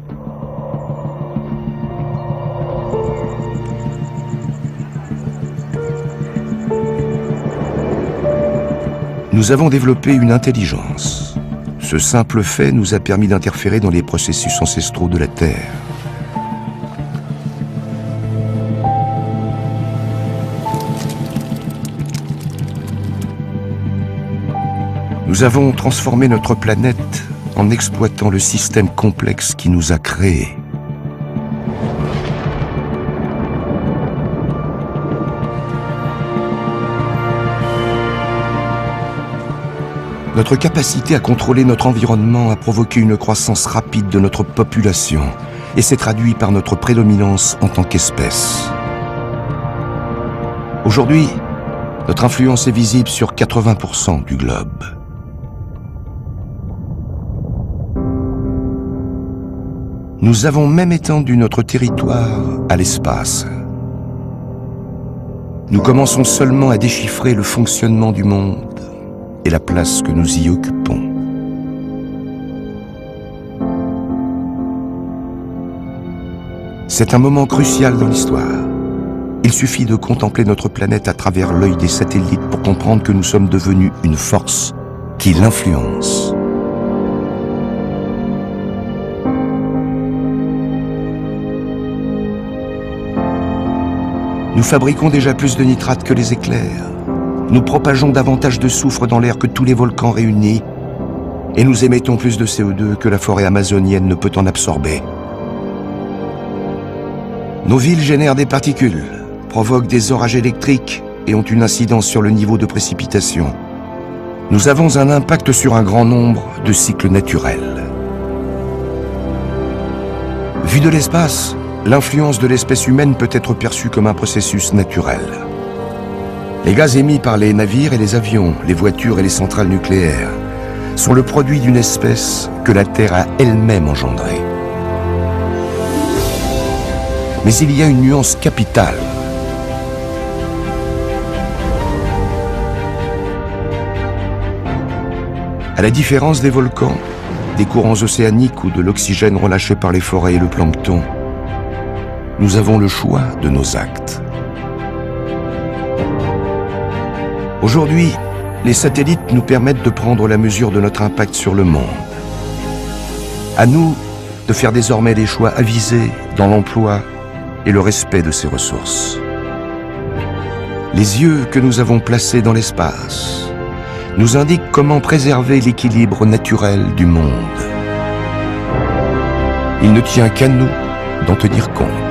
Nous avons développé une intelligence. Ce simple fait nous a permis d'interférer dans les processus ancestraux de la Terre. Nous avons transformé notre planète en exploitant le système complexe qui nous a créés. Notre capacité à contrôler notre environnement a provoqué une croissance rapide de notre population et s'est traduit par notre prédominance en tant qu'espèce. Aujourd'hui, notre influence est visible sur 80% du globe. Nous avons même étendu notre territoire à l'espace. Nous commençons seulement à déchiffrer le fonctionnement du monde et la place que nous y occupons. C'est un moment crucial dans l'histoire. Il suffit de contempler notre planète à travers l'œil des satellites pour comprendre que nous sommes devenus une force qui l'influence. Nous fabriquons déjà plus de nitrates que les éclairs. Nous propageons davantage de soufre dans l'air que tous les volcans réunis. Et nous émettons plus de CO2 que la forêt amazonienne ne peut en absorber. Nos villes génèrent des particules, provoquent des orages électriques et ont une incidence sur le niveau de précipitation. Nous avons un impact sur un grand nombre de cycles naturels. Vu de l'espace, l'influence de l'espèce humaine peut être perçue comme un processus naturel. Les gaz émis par les navires et les avions, les voitures et les centrales nucléaires sont le produit d'une espèce que la Terre a elle-même engendrée. Mais il y a une nuance capitale. À la différence des volcans, des courants océaniques ou de l'oxygène relâché par les forêts et le plancton, nous avons le choix de nos actes. Aujourd'hui, les satellites nous permettent de prendre la mesure de notre impact sur le monde. À nous de faire désormais des choix avisés dans l'emploi et le respect de ces ressources. Les yeux que nous avons placés dans l'espace nous indiquent comment préserver l'équilibre naturel du monde. Il ne tient qu'à nous d'en tenir compte.